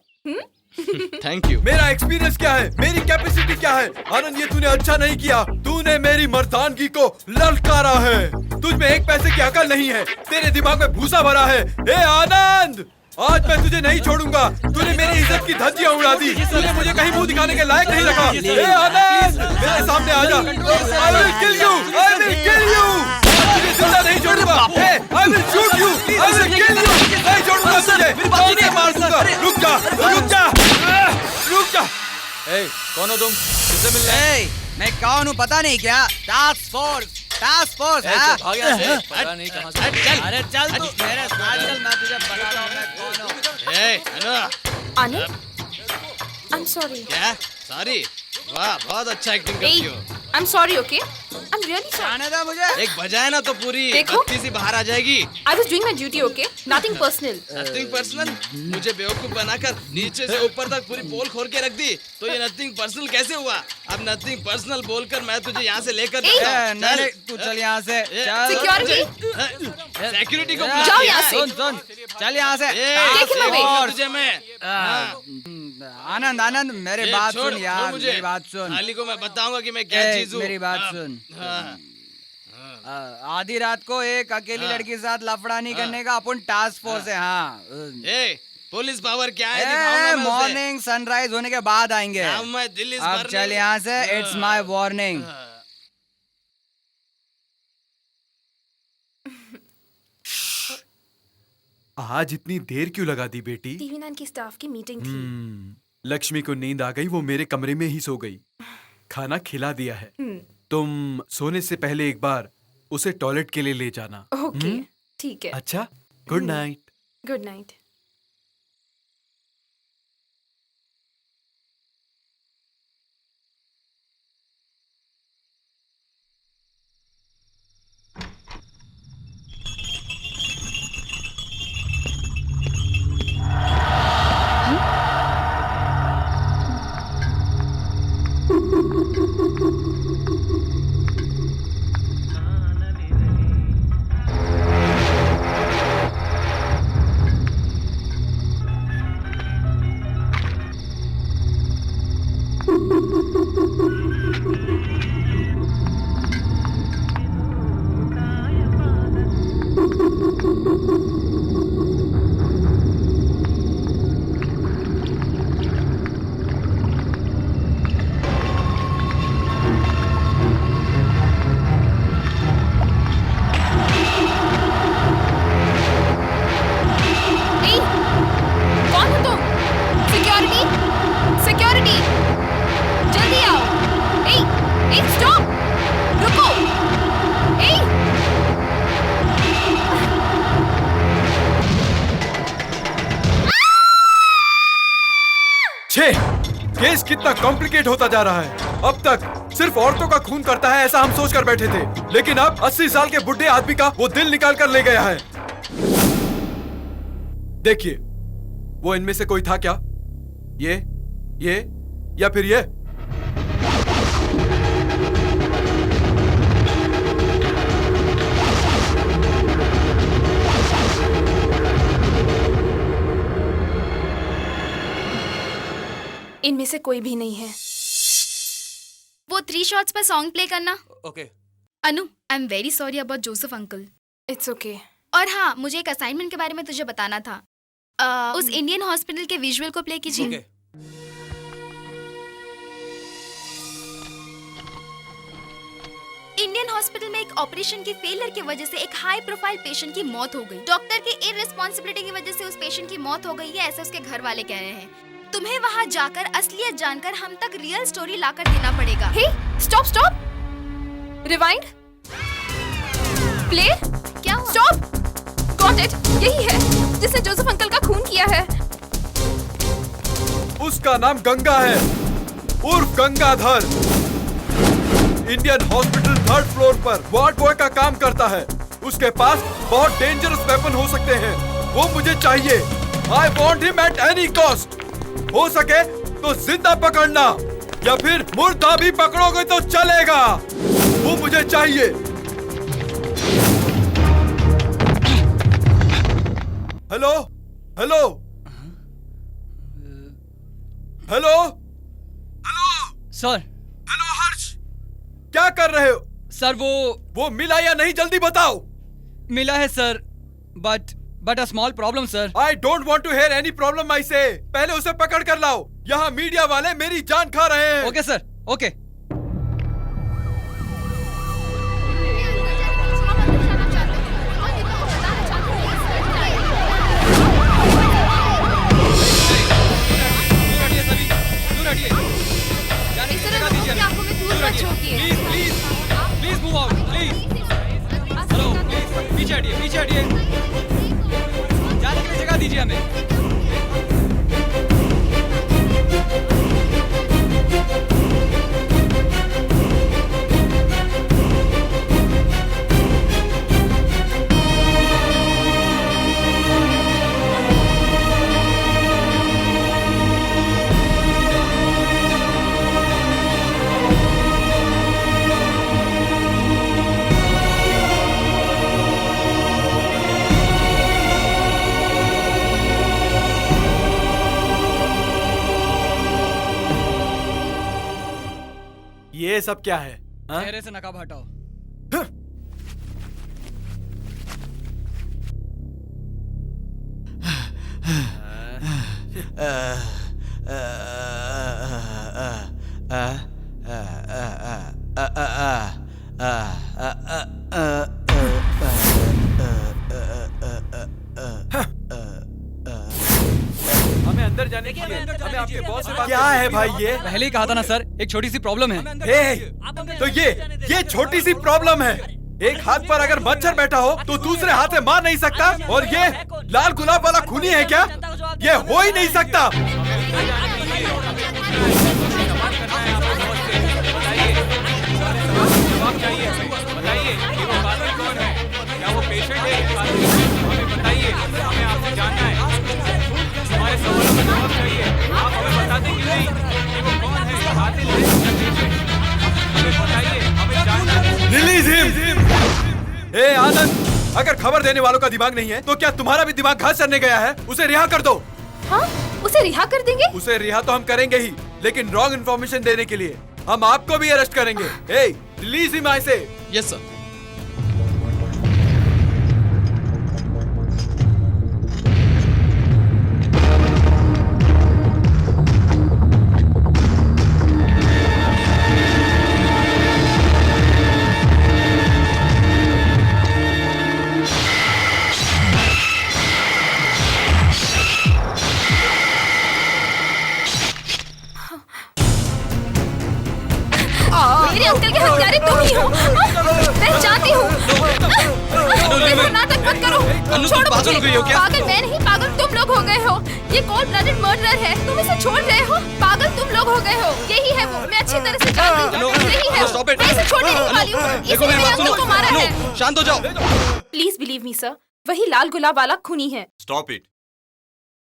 Thank you. मेरा एक्सपीरियंस क्या है, मेरी कैपेसिटी क्या है? आनंद, ये तूने अच्छा नहीं किया। तूने मेरी मर्दानगी को ललकारा है। तुझ में एक पैसे की अकल नहीं है, तेरे दिमाग में भूसा भरा है। ए आनंद, आज मैं तुझे नहीं छोड़ूंगा। तूने मेरी इज्जत की धज्जियां उड़ा दी। तूने मुझे कहीं मुंह दिखाने के लायक नहीं रखा। ए आनंद, मेरे सामने आ जा। I will kill you, I will kill you। तुझे जिंदा नहीं छोड़ूंगा। I will shoot you, I will kill you। नहीं छोड़ूंगा तुझे, तुझे मार दूंगा। रुक जा, रुक जा, रुक जा। ए, कौन हो तुम? किससे मिल रहे? मैं कौन हूँ पता नहीं क्या? Task force, task force. भाग यहाँ से। पता नहीं कहाँ से। अरे चल तू मेरे साथ चल, मैं तुझे बताता हूँ मैं कौन हूँ। ए, आनंद, I'm sorry. क्या? सॉरी? वाह, बहुत अच्छा एक्टिंग करती हो। I'm sorry, okay? I'm really sorry. आने दो मुझे। एक बजाए ना तो पूरी देखो। बत्ती सी बाहर आ जाएगी। I was doing my duty, okay? Nothing personal. Nothing personal? मुझे बेवकूफ बनाकर नीचे से ऊपर तक पूरी पोल खोल के रख दी, तो ये नथिंग पर्सनल कैसे हुआ? अब नथिंग पर्सनल बोलकर मैं तुझे यहाँ से लेकर जाता हूँ। नहीं, तू चल यहाँ से। सिक्योरिटी को जाओ यहाँ से। सुन, चल यहाँ से। तुझे मैं। आनंद, आनंद, मेरी बात सुन यार, मेरी बात सुन। खाली को मैं बताऊंगा कि मैं क्या चीज हूँ। मेरी बात सुन। आधी रात को एक अकेली लड़की के साथ लफड़ा नहीं करने का अपन टास्क फोर्स है। हाँ, पुलिस पावर क्या है दिखाऊंगा मैं उसे। मॉर्निंग सनराइज होने के बाद आएंगे। अब चल यहाँ से, इट्स माय वार्निंग। आज इतनी देर क्यों लगा दी बेटी? टीवी 9 की स्टाफ की मीटिंग थी। लक्ष्मी को नींद आ गई, वो मेरे कमरे में ही सो गई। खाना खिला दिया है। तुम सोने से पहले एक बार उसे टॉयलेट के लिए ले जाना। ओके, ठीक है। अच्छा, good night. Good night. Case कितना कॉम्प्लिकेट होता जा रहा है। अब तक सिर्फ औरतों का खून करता है ऐसा हम सोच कर बैठे थे, लेकिन अब 80 साल के बुढ़े आदमी का वो दिल निकाल कर ले गया है। देखिए, वो इनमें से कोई था क्या? ये या फिर ये? इनमें से कोई भी नहीं है। वो 3 शॉट्स पर सॉन्ग प्ले करना। Okay. Anu, I am very sorry about Joseph uncle. It's okay. और हाँ, मुझे एक असाइनमेंट के बारे में तुझे बताना था। उस इंडियन हॉस्पिटल के विजुअल को प्ले कीजिए। ओके। इंडियन हॉस्पिटल में एक ऑपरेशन की फेलियर की वजह से एक हाई प्रोफाइल पेशेंट की मौत हो गई। डॉक्टर की इररिस्पॉन्सिबिलिटी की वजह से उस पेशेंट की मौत हो गई है, ऐसा उसके घर वाले कह रहे हैं। तुम्हें वहाँ जाकर असलियत जानकर हम तक रियल स्टोरी लाकर देना पड़ेगा। हे, स्टॉप, रिवाइंड, प्ले। क्या हुआ? स्टॉप। गॉट इट, यही है जिसने जोसेफ अंकल का खून किया है। उसका नाम गंगा है, उर्फ Gangadhar. Indian hospital 3rd floor पर वार्ड बॉय का काम करता है। उसके पास बहुत डेंजरस वेपन हो सकते हैं, वो मुझे चाहिए। I want him at any cost. हो सके तो जिंदा पकड़ना, या फिर मुर्दा भी पकड़ोगे तो चलेगा। वो मुझे चाहिए। Hello hello hello sir. Hello Harsh, क्या कर रहे हो? सर वो मिला या नहीं, जल्दी बताओ। मिला है sir, but a small problem sir. I don't want to hear any problem I say. पहले उसे पकड़ कर लाओ, यहाँ मीडिया वाले मेरी जान खा रहे हैं। Okay sir, okay. Please move out, please. Hello, please पीछे हटिए, पीछे हटिए। जाने के लिए जगह दीजिए हमें। ये सब क्या है? चेहरे से नकाब हटाओ। हमें अंदर जाने की हमें आपके बॉस से बात क्या है भाई? ये पहले ही कहा था ना सर, एक छोटी सी प्रॉब्लम है। तो ये छोटी सी प्रॉब्लम है। एक हाथ पर अगर मच्छर बैठा हो तो दूसरे हाथ से मार नहीं सकता, और ये लाल गुलाब वाला खूनी है क्या? ये हो ही नहीं सकता। बताइए कि वो कातिल कौन है? क्या वो पेशेंट है? हमें बताइए, हमें आपसे जानना है। हमारे सवालों का जवाब चाहिए। आप हमें बताते क्यों नहीं कि वो कौन है, कातिल है या पेशेंट? हमें बताइए, हमें जानना है। Release him. ए आनंद, अगर खबर देने वालों का दिमाग नहीं है तो क्या तुम्हारा भी दिमाग घास चरने गया है? उसे रिहा कर दो। हाँ, उसे रिहा कर देंगे? उसे रिहा तो हम करेंगे ही, लेकिन रॉन्ग इन्फॉर्मेशन देने के लिए हम आपको भी अरेस्ट करेंगे। ए, रिलीज हिम आई से। Yes sir. मेरे अंकल के हत्यारे तुम ही हो। मैं जानती हूँ। देखो, नाटक मत करो। छोड़ो मुझे। पागल मैं नहीं, पागल तुम लोग हो गए हो। ये कोल्ड ब्लडेड मर्डरर है, तुम इसे छोड़ रहे हो। पागल तुम लोग हो गए हो। यही है वो, मैं अच्छी तरह से जानती हूँ। यही है वो, मैं इसे छोड़ने नहीं वाली हूँ। इसने मेरे अंकल को मारा है। शांत हो जाओ। प्लीज बिलीव मी सर, वही लाल गुलाब वाला खूनी है। Stop it.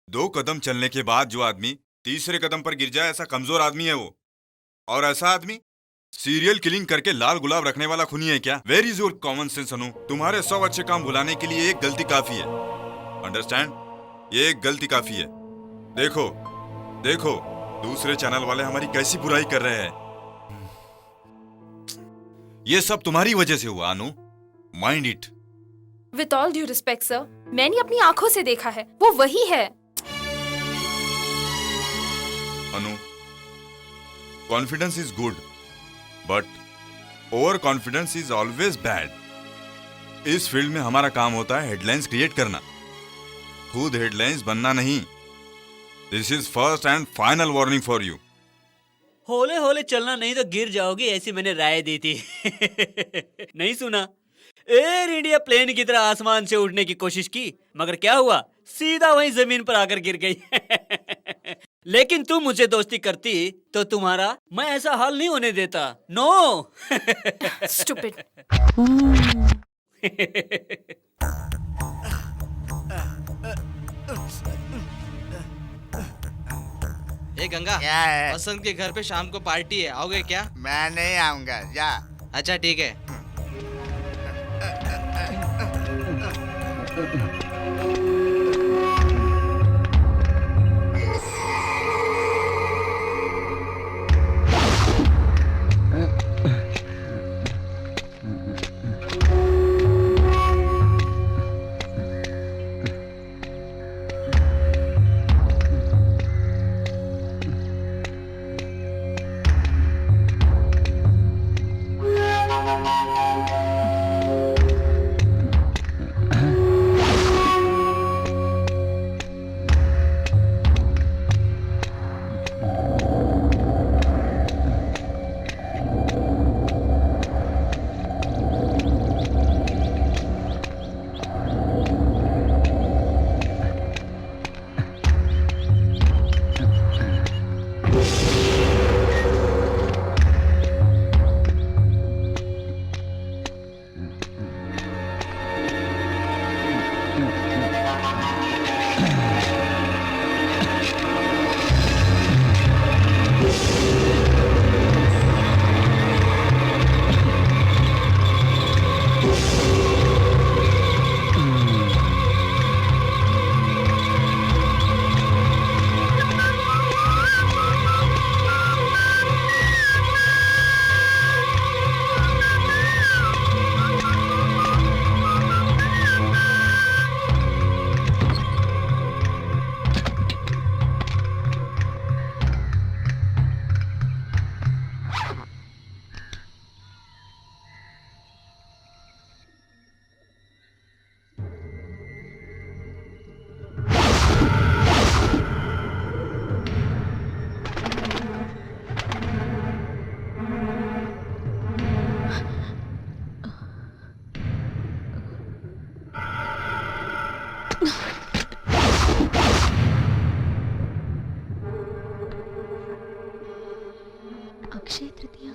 2 कदम चलने के बाद जो आदमी तीसरे कदम पर गिर जाए, ऐसा कमजोर आदमी है वो। और ऐसा आदमी सीरियल किलिंग करके लाल गुलाब रखने वाला खूनी है क्या? Where is your common sense Anu? तुम्हारे 100 अच्छे काम भुलाने के लिए एक गलती काफी है। अंडरस्टैंड? ये एक गलती काफी है। देखो देखो, दूसरे चैनल वाले हमारी कैसी बुराई कर रहे हैं। ये सब तुम्हारी वजह से हुआ Anu, mind it. With all due respect sir, मैंने अपनी आंखों से देखा है, वो वही है। Anu, confidence is good, but over confidence is always bad. इस फील्ड में हमारा काम होता है हेडलाइंस क्रिएट करना, खुद हेडलाइंस बनना नहीं। This is first and final warning for you. होले होले चलना नहीं तो गिर जाओगी, ऐसी मैंने राय दी थी। नहीं सुना? एयर इंडिया प्लेन की तरह आसमान से उड़ने की कोशिश की, मगर क्या हुआ, सीधा वहीं जमीन पर आकर गिर गई। लेकिन तुम मुझसे दोस्ती करती तो तुम्हारा मैं ऐसा हाल नहीं होने देता। नो। Stupid. ए गंगा, क्या है? वसंत के घर पे शाम को पार्टी है, आओगे क्या? मैं नहीं आऊंगा, जा। अच्छा ठीक है। अक्षय तृतीया।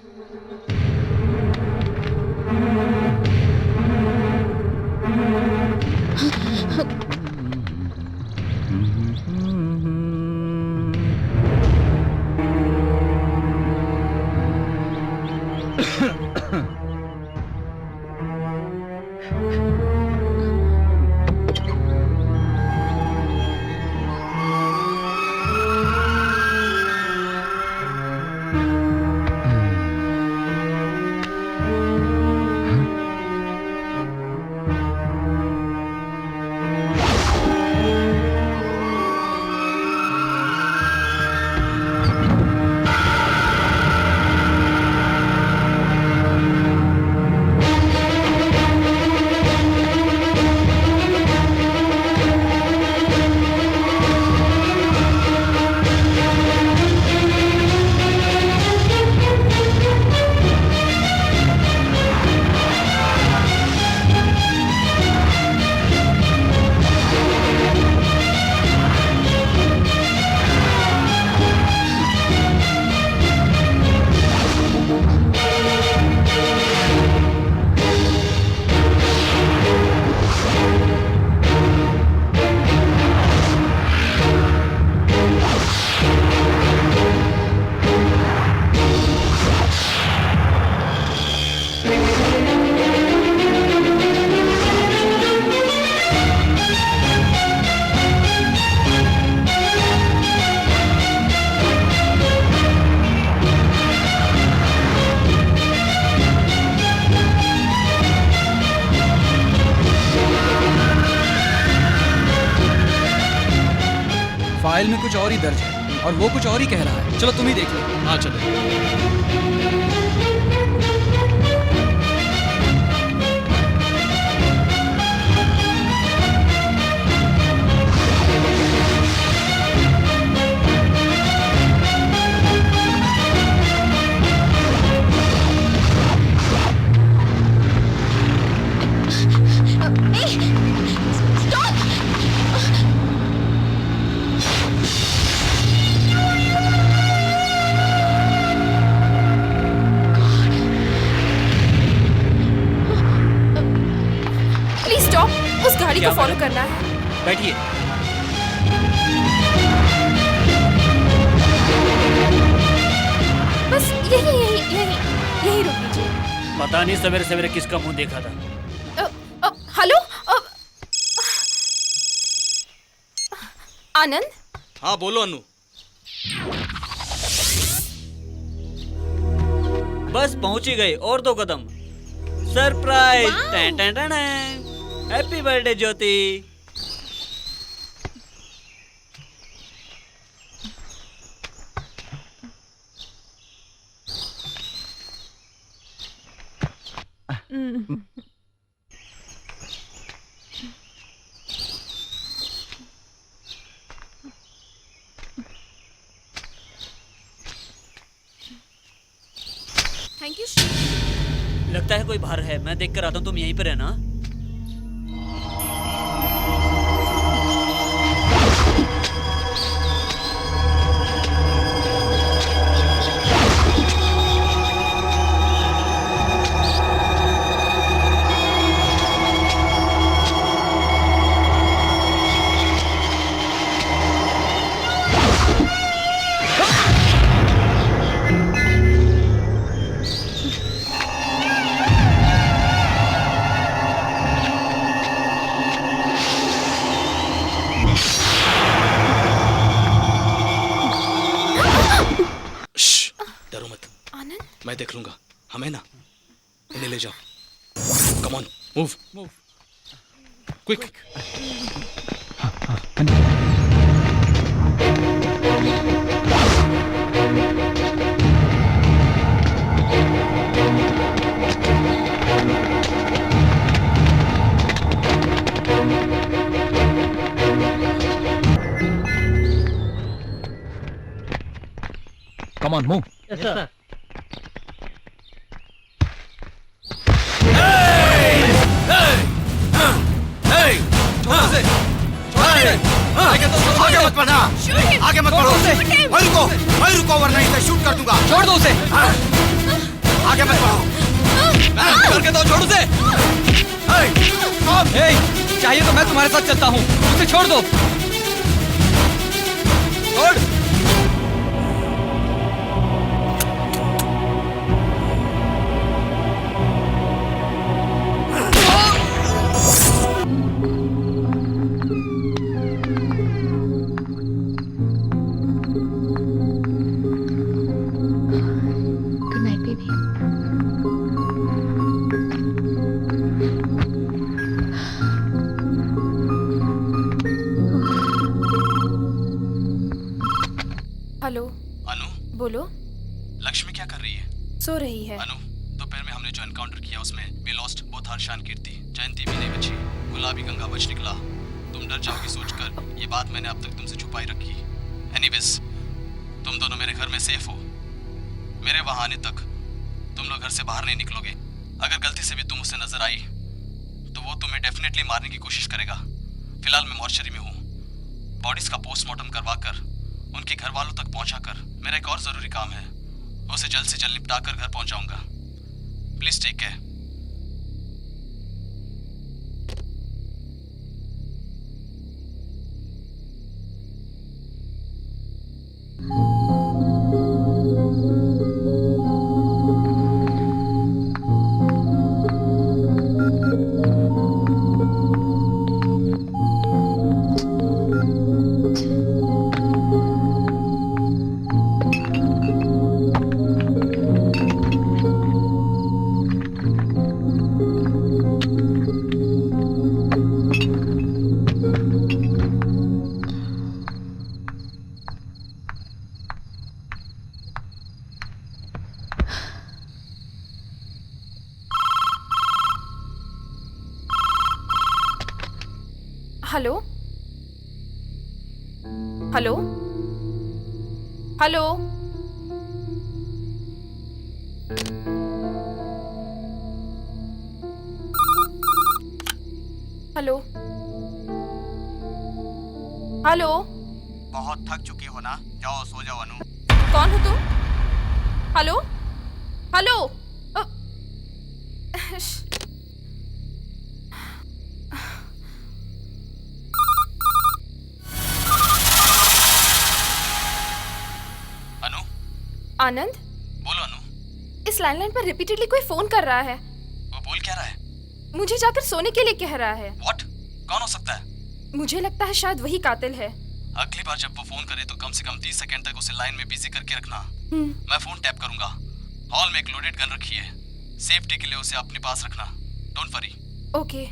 फाइल में कुछ और ही दर्ज है और वो कुछ और ही कह रहा है। चलो तुम ही देख लो। हाँ चलो। गाड़ी क्या को फॉलो मैडम? करना है। बैठिए। बस यही रुक लीजिए। पता नहीं सवेरे सवेरे किसका मुंह देखा था। हेलो आनंद। हाँ बोलो अनु। बस पहुंच ही गए, और 2 कदम। Surprise! Happy birthday Jyoti. Thank you. लगता है कोई बाहर है, मैं देख कर आता हूँ, तुम यहीं पर रहना। डरो मत, आनंद। मैं देख लूंगा। हमें ना इन्हें ले जाओ। कम on, move move quick. Come on, move. Yes, sir. आगे मत बढ़ना, आगे मत बढ़ो, वहीं रुको वरना इसे शूट कर दूंगा। छोड़ दो उसे। आगे मत बढ़ो। करके दो, छोड़ उसे। चाहिए तो मैं तुम्हारे साथ चलता हूँ, उसे छोड़ दो। छोड़। Good night baby. हेलो अनु, बोलो। लक्ष्मी क्या कर रही है? सो रही है। अनु, दोपहर में हमने जो एनकाउंटर किया उसमें वी लॉस्ट बोथ हर्षान कीर्ति। जयंती भी नहीं बची, गुलाबी गंगा बच निकला। तुम डर जाओगी सोचकर ये बात मैंने अब तक तुमसे छुपाई रखी। एनीवेज, तुम दोनों मेरे घर में सेफ हो। मेरे वहां आने तक तुम लोग घर से बाहर नहीं निकलोगे। अगर गलती से भी तुम उससे नजर आई तो वो तुम्हें डेफिनेटली मारने की कोशिश करेगा। फिलहाल मैं मॉर्चरी में हूँ। बॉडीज का पोस्टमार्टम करवा कर उनके घर वालों तक पहुंचा कर मेरा एक और जरूरी काम है, उसे जल्द से जल्द निपटा कर घर पहुंचाऊंगा। Please take care. Hello hello hello hello hello. बहुत थक चुकी हो ना, जाओ सो जाओ अनु। कौन हो तुम? Hello hello. आनंद, बोलो अनु। इस लैंडलाइन पर रिपीटेडली कोई फोन कर रहा है। वो बोल क्या रहा है? मुझे जाकर सोने के लिए कह रहा है। व्हाट? कौन हो सकता है? मुझे लगता है शायद वही कातिल है। अगली बार जब वो फोन करे तो कम से कम 30 सेकंड तक उसे लाइन में बिजी करके रखना। हम्म। मैं फोन टैप करूंगा। हॉल में एक लोडेड गन रखी है, सेफ्टी के लिए उसे अपने पास रखना। Don't worry. ओके।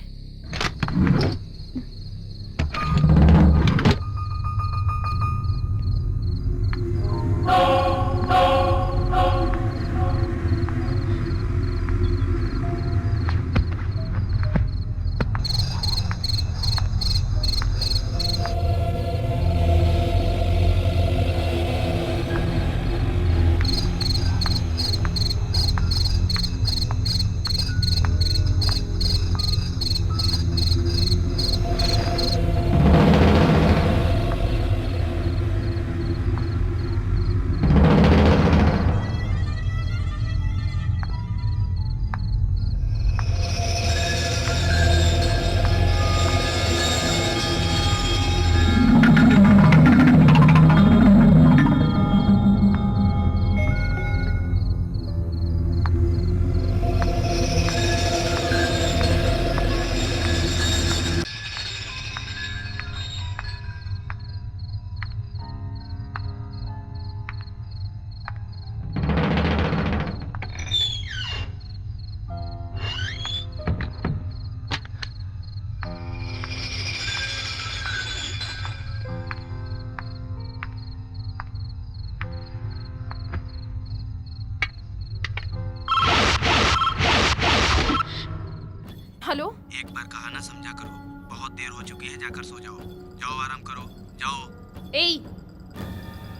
हेलो। एक बार कहा ना समझा करो, बहुत देर हो चुकी है, जाकर सो जाओ। जाओ आराम करो, जाओ। ए,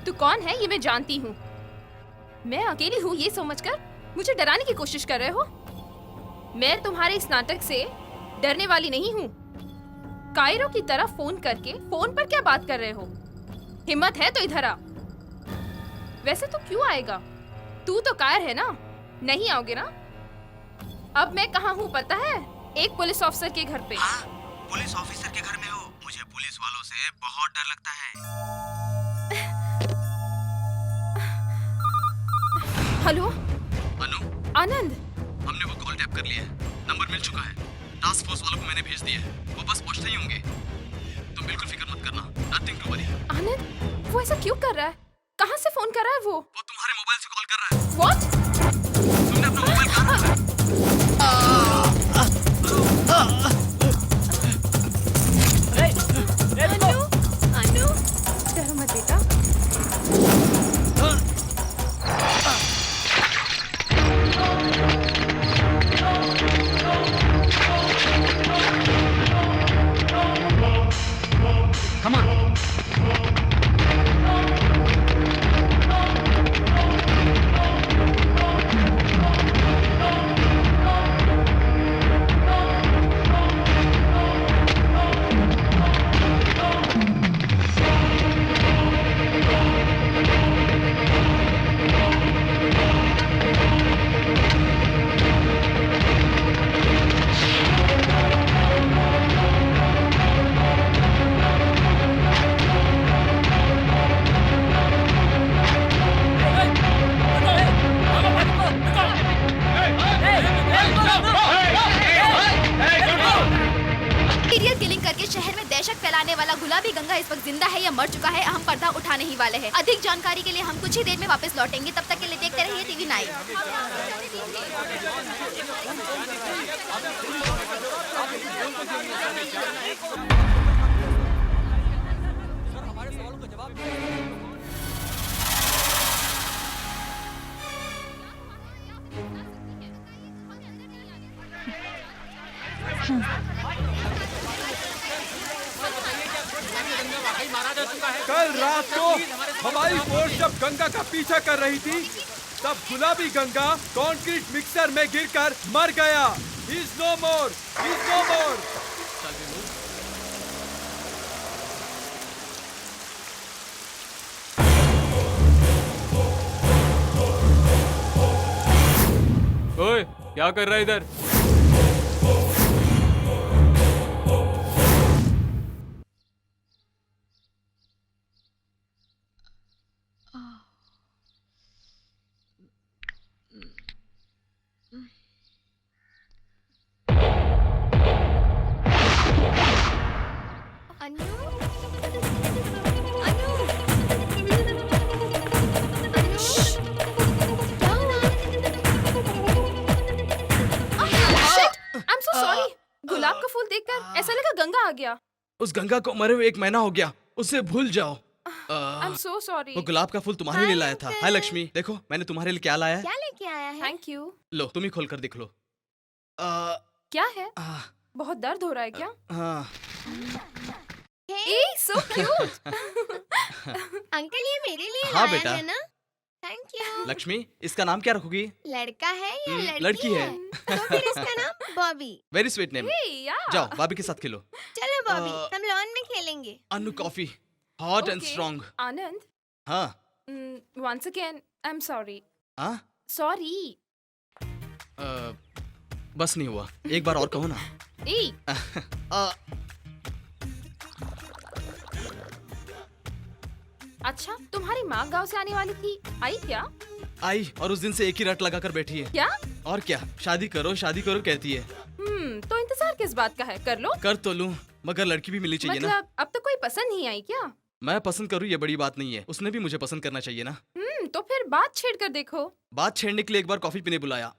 तू कौन है ये मैं जानती हूँ। मैं अकेली हूँ ये समझकर मुझे डराने की कोशिश कर रहे हो। मैं तुम्हारे इस नाटक से डरने वाली नहीं हूँ। कायरो की तरह फोन करके फोन पर क्या बात कर रहे हो? हिम्मत है तो इधर आ। वैसे तू क्यों आएगा? तू तो कायर है ना, नहीं आओगे ना? अब मैं कहाँ हूँ पता है? एक पुलिस ऑफिसर के घर पे। हाँ, पुलिस ऑफिसर के घर में हो। मुझे पुलिस वालों से बहुत डर लगता है। हेलो अनु, आनंद। हमने वो कॉल टैप कर लिया है, नंबर मिल चुका है। टास्क फोर्स वालों को मैंने भेज दिया है, वो बस पहुंचते ही होंगे। तुम बिल्कुल फिक्र मत करना, नथिंग टू वरी। आनंद, वो ऐसा क्यों कर रहा है? कहाँ से फोन कर रहा है वो? तुम्हारे मोबाइल से कॉल कर रहा है। What? तुमने अपना मोबाइल कहाँ रखा है? अनु, डरो मत बेटा। Come on. सीरियल किलिंग करके शहर में दहशत फैलाने वाला गुलाबी गंगा इस वक्त जिंदा है या मर चुका है, हम पर्दा उठाने ही वाले हैं। अधिक जानकारी के लिए हम कुछ ही देर में वापस लौटेंगे, तब तक के लिए देखते रहिए टीवी 9। कल रात को हमारी फोर्स जब गंगा का पीछा कर रही थी, तब गुलाबी गंगा कंक्रीट मिक्सर में गिरकर मर गया। He is no more. He is no more. ओए, क्या कर रहा है इधर? गुलाब का फूल देखकर ऐसा लगा गंगा आ गया। उस गंगा को मरे हुए 1 महीना हो गया, उसे भूल जाओ। I am so sorry. वो गुलाब का फूल तुम्हारे लिए लाया था। हाय लक्ष्मी, देखो मैंने तुम्हारे लिए क्या लाया है। क्या लेके आया है? Thank you. लो तुम ही खोल कर देख लो। क्या है? बहुत दर्द हो रहा है क्या? हाँ। ए सो क्यूट। अंकल ये मेरे लिए हाँ लाया बेटा। है ना? Thank you. लक्ष्मी, इसका नाम क्या रखोगी? लड़का है या लड़की है। तो फिर इसका नाम बॉबी। Very sweet name. जाओ भाभी के साथ खेलो। चलो बॉबी, हम लॉन में खेलेंगे। अनु कॉफी, हॉट एंड स्ट्रॉन्ग। आनंद। हाँ। Once again, I'm sorry. हाँ? Sorry. बस नहीं हुआ, एक बार और कहो ना। ए। अच्छा, तुम्हारी माँ गांव से आने वाली थी, आई क्या? आई, और उस दिन से एक ही रट लगा कर बैठी है। क्या? और क्या, शादी करो कहती है। तो इंतजार किस बात का है? कर लो। कर तो लूं, मगर लड़की भी मिलनी चाहिए ना। मतलब अब तक कोई पसंद नहीं आई क्या? मैं पसंद करूं ये बड़ी बात नहीं है, उसने भी मुझे पसंद करना चाहिए ना। तो फिर बात छेड़ कर देखो। बात छेड़ने के लिए एक बार कॉफी पीने बुलाया।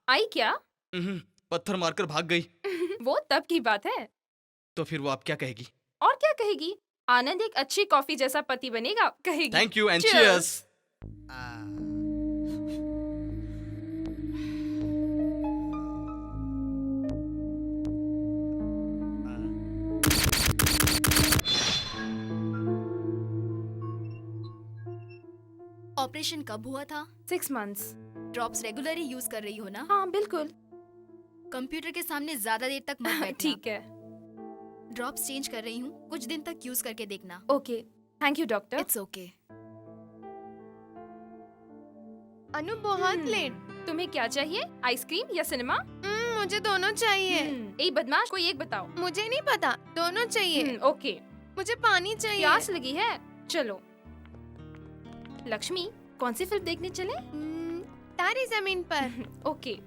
आई क्या? पत्थर मारकर भाग गई। वो तब की बात है। तो फिर वो आप क्या कहेगी? और क्या कहेगी? आनंद एक अच्छी कॉफी जैसा पति बनेगा, कहेगी। Thank you and cheers. Operation कब हुआ था? 6 months। ड्रॉप्स रेगुलर ही यूज कर रही हो ना? हाँ बिल्कुल। कंप्यूटर के सामने ज्यादा देर तक मत बैठना। ठीक है। ड्रॉप्स चेंज कर रही हूँ, कुछ दिन तक यूज करके देखना। Okay, thank you doctor. It's okay. Anu बहुत लेट। तुम्हें क्या चाहिए, आइसक्रीम या सिनेमा? मुझे दोनों चाहिए। ए बदमाश, कोई एक बताओ। मुझे नहीं पता, दोनों चाहिए। ओके। मुझे पानी चाहिए। प्यास लगी है? चलो। लक्ष्मी, कौन सी फिल्म देखने चले? तारे जमीन पर। ओके।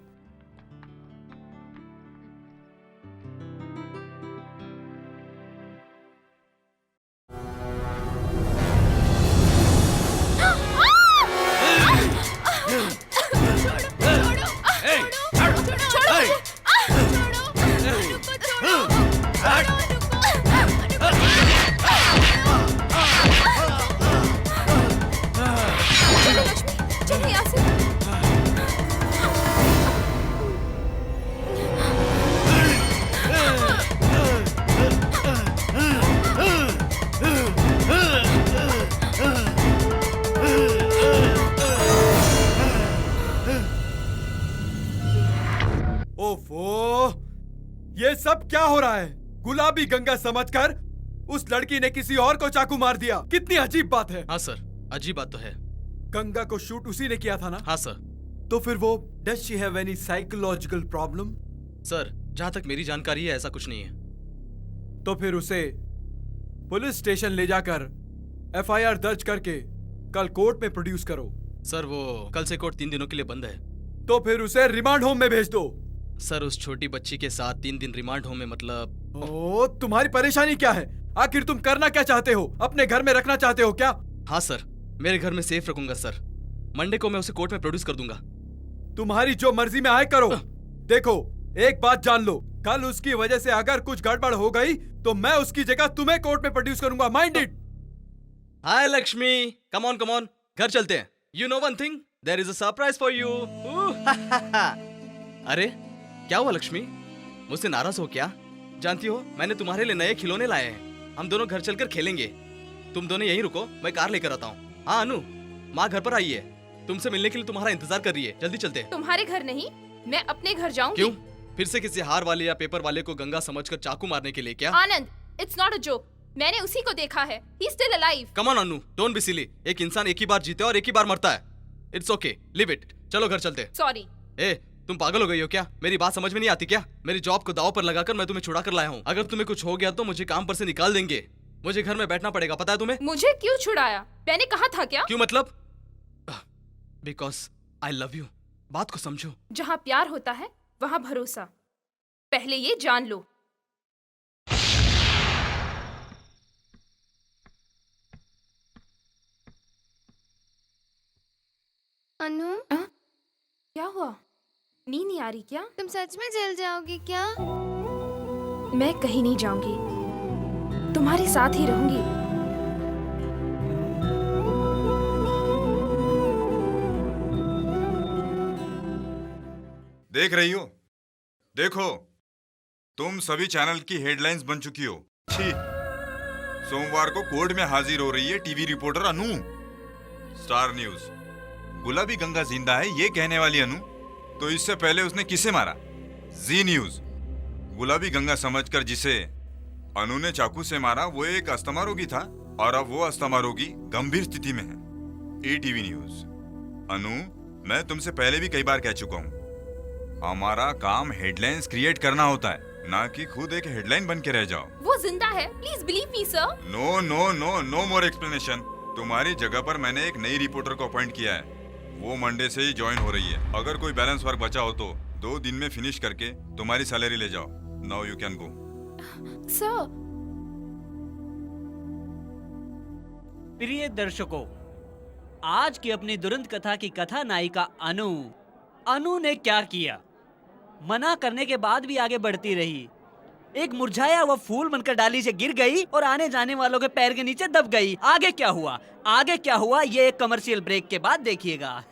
ये सब क्या हो रहा है? गुलाबी गंगा समझकर उस लड़की ने किसी और को चाकू मार दिया। कितनी अजीब बात है। हाँ सर, अजीब बात तो है। गंगा को शूट उसी ने किया था ना? हाँ सर। तो फिर वो does she have any psychological problem? Sir, जहाँ तक मेरी जानकारी है ऐसा कुछ नहीं है। तो फिर उसे पुलिस स्टेशन ले जाकर एफआईआर दर्ज करके कल कोर्ट में प्रोड्यूस करो। सर वो कल से कोर्ट 3 दिनों के लिए बंद है। तो फिर उसे रिमांड होम में भेज दो। सर उस छोटी बच्ची के साथ 3 दिन रिमांड होम में मतलब। ओ, तुम्हारी परेशानी क्या है? आखिर तुम करना क्या चाहते हो? अपने घर में रखना चाहते हो क्या? हाँ सर, मेरे घर में सेफ रखूंगा सर। मंडे को मैं उसे कोर्ट में प्रोड्यूस कर दूंगा। तुम्हारी जो मर्जी में आए करो। देखो, एक बात जान लो, कल उसकी वजह से अगर कुछ गड़बड़ हो गई तो मैं उसकी जगह तुम्हें कोर्ट में प्रोड्यूस करूंगा। Mind it. Hi Lakshmi, come on घर चलते हैं। You know one thing, there is a surprise for you. अरे क्या हुआ लक्ष्मी, मुझसे नाराज हो क्या? जानती हो मैंने तुम्हारे लिए नए खिलौने लाए हैं। हम दोनों घर चलकर खेलेंगे। तुम दोनों यहीं रुको, मैं कार लेकर आता हूँ। हाँ अनु, माँ घर पर आई है, तुमसे मिलने के लिए तुम्हारा इंतजार कर रही है। जल्दी चलते हैं। तुम्हारे घर नहीं, मैं अपने घर जाऊंगी। क्यों? फिर से किसी हार वाले या पेपर वाले को गंगा समझकर चाकू मारने के लिए क्या? आनंद, इट्स नॉट अ जोक। मैंने उसी को देखा है। He is still alive. Come on Anu, don't be silly. एक इंसान एक ही बार जीते और एक ही बार मरता है। It's okay, leave it. चलो घर चलते हैं। सॉरी। ए, तुम पागल हो गई हो क्या? मेरी बात समझ में नहीं आती क्या? मेरी जॉब को दांव पर लगाकर मैं तुम्हें छुड़ा कर लाया हूँ। अगर तुम्हें कुछ हो गया तो मुझे काम पर से निकाल देंगे। मुझे घर में बैठना पड़ेगा, पता है तुम्हें? मुझे क्यों छुड़ाया? मैंने कहा था क्या? क्यों मतलब? Because I love you. बात को समझो। जहाँ प्यार होता है वहाँ भरोसा। पहले ये जान लो। अनु, क्या हुआ? नींद नहीं आ रही क्या? तुम सच में जल जाओगी क्या? मैं कहीं नहीं जाऊंगी, तुम्हारे साथ ही रहूंगी। देख रही हो? देखो, तुम सभी चैनल की हेडलाइंस बन चुकी हो। छी, सोमवार को कोर्ट में हाजिर हो रही है टीवी रिपोर्टर अनु। स्टार न्यूज, गुलाबी गंगा जिंदा है ये कहने वाली अनु, तो इससे पहले उसने किसे मारा? जी न्यूज, गुलाबी गंगा समझकर जिसे अनु ने चाकू से मारा वो एक अस्थमा रोगी था और अब वो अस्थमा रोगी गंभीर स्थिति में है। ईटीवी न्यूज, अनु मैं तुमसे पहले भी कई बार कह चुका हूँ, हमारा काम हेडलाइंस क्रिएट करना होता है, ना कि खुद एक हेडलाइन बन के रह जाओ। वो जिंदा है, please believe me sir. No no no no more explanation. तुम्हारी जगह पर मैंने एक नई रिपोर्टर को अपॉइंट किया है, वो मंडे से ही ज्वाइन हो रही है। अगर कोई बैलेंस वर्क बचा हो तो 2 दिन में फिनिश करके तुम्हारी सैलरी ले जाओ। Now you can go. Sir. प्रिय दर्शकों, आज की अपनी दुरंत कथा की कथा नायिका अनु ने क्या किया? मना करने के बाद भी आगे बढ़ती रही। एक मुरझाया हुआ फूल बनकर डाली से गिर गई और आने जाने वालों के पैर के नीचे दब गई। आगे क्या हुआ ये एक कमर्शियल ब्रेक के बाद देखिएगा।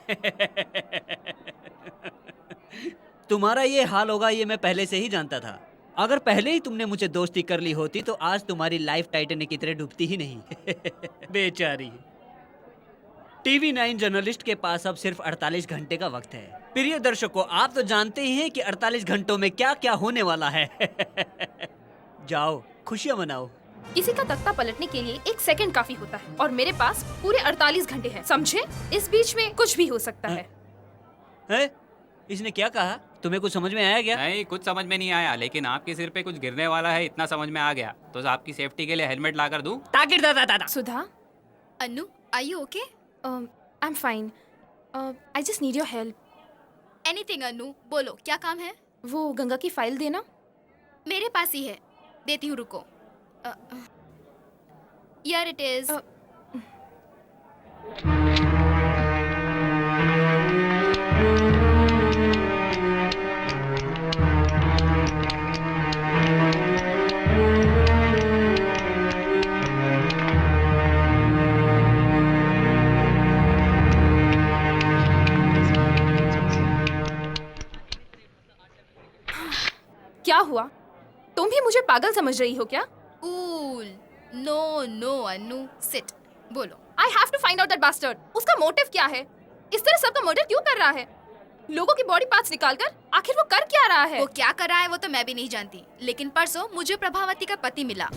तुम्हारा ये हाल होगा ये मैं पहले से ही जानता था। अगर पहले ही तुमने मुझे दोस्ती कर ली होती तो आज तुम्हारी लाइफ टाइटैनिक की तरह डूबती ही नहीं। बेचारी। टीवी 9 जर्नलिस्ट के पास अब सिर्फ 48 घंटे का वक्त है। प्रिय दर्शकों, आप तो जानते ही हैं कि 48 घंटों में क्या क्या होने वाला है। जाओ खुशियां मनाओ। किसी का तख्ता पलटने के लिए 1 सेकंड काफी होता है और मेरे पास पूरे 48 घंटे हैं, समझे? इस बीच में कुछ भी हो सकता है। इसने क्या कहा? तुम्हें कुछ समझ में आया क्या? नहीं, कुछ समझ में नहीं आया, लेकिन आपके सिर पे कुछ गिरने वाला है इतना समझ में आ गया। तो आपकी सेफ्टी के लिए हेलमेट ला कर दूं? ताकि दादा। Sudha, Anu, are you okay? I am fine. I just need your help. Anything Anu, बोलो क्या काम है? वो गंगा की फाइल देना। मेरे पास ही है, देती हूँ, रुको। Here it is. क्या हुआ? तुम भी मुझे पागल समझ रही हो क्या? कूल। नो नो अनु, सिट। बोलो। I have to find out that bastard. उसका मोटिव क्या है? इस तरह सबका मर्डर क्यों कर रहा है? लोगों की बॉडी पार्ट्स निकालकर आखिर वो कर क्या रहा है? वो क्या कर रहा है वो तो मैं भी नहीं जानती, लेकिन परसों मुझे प्रभावती का पति मिला।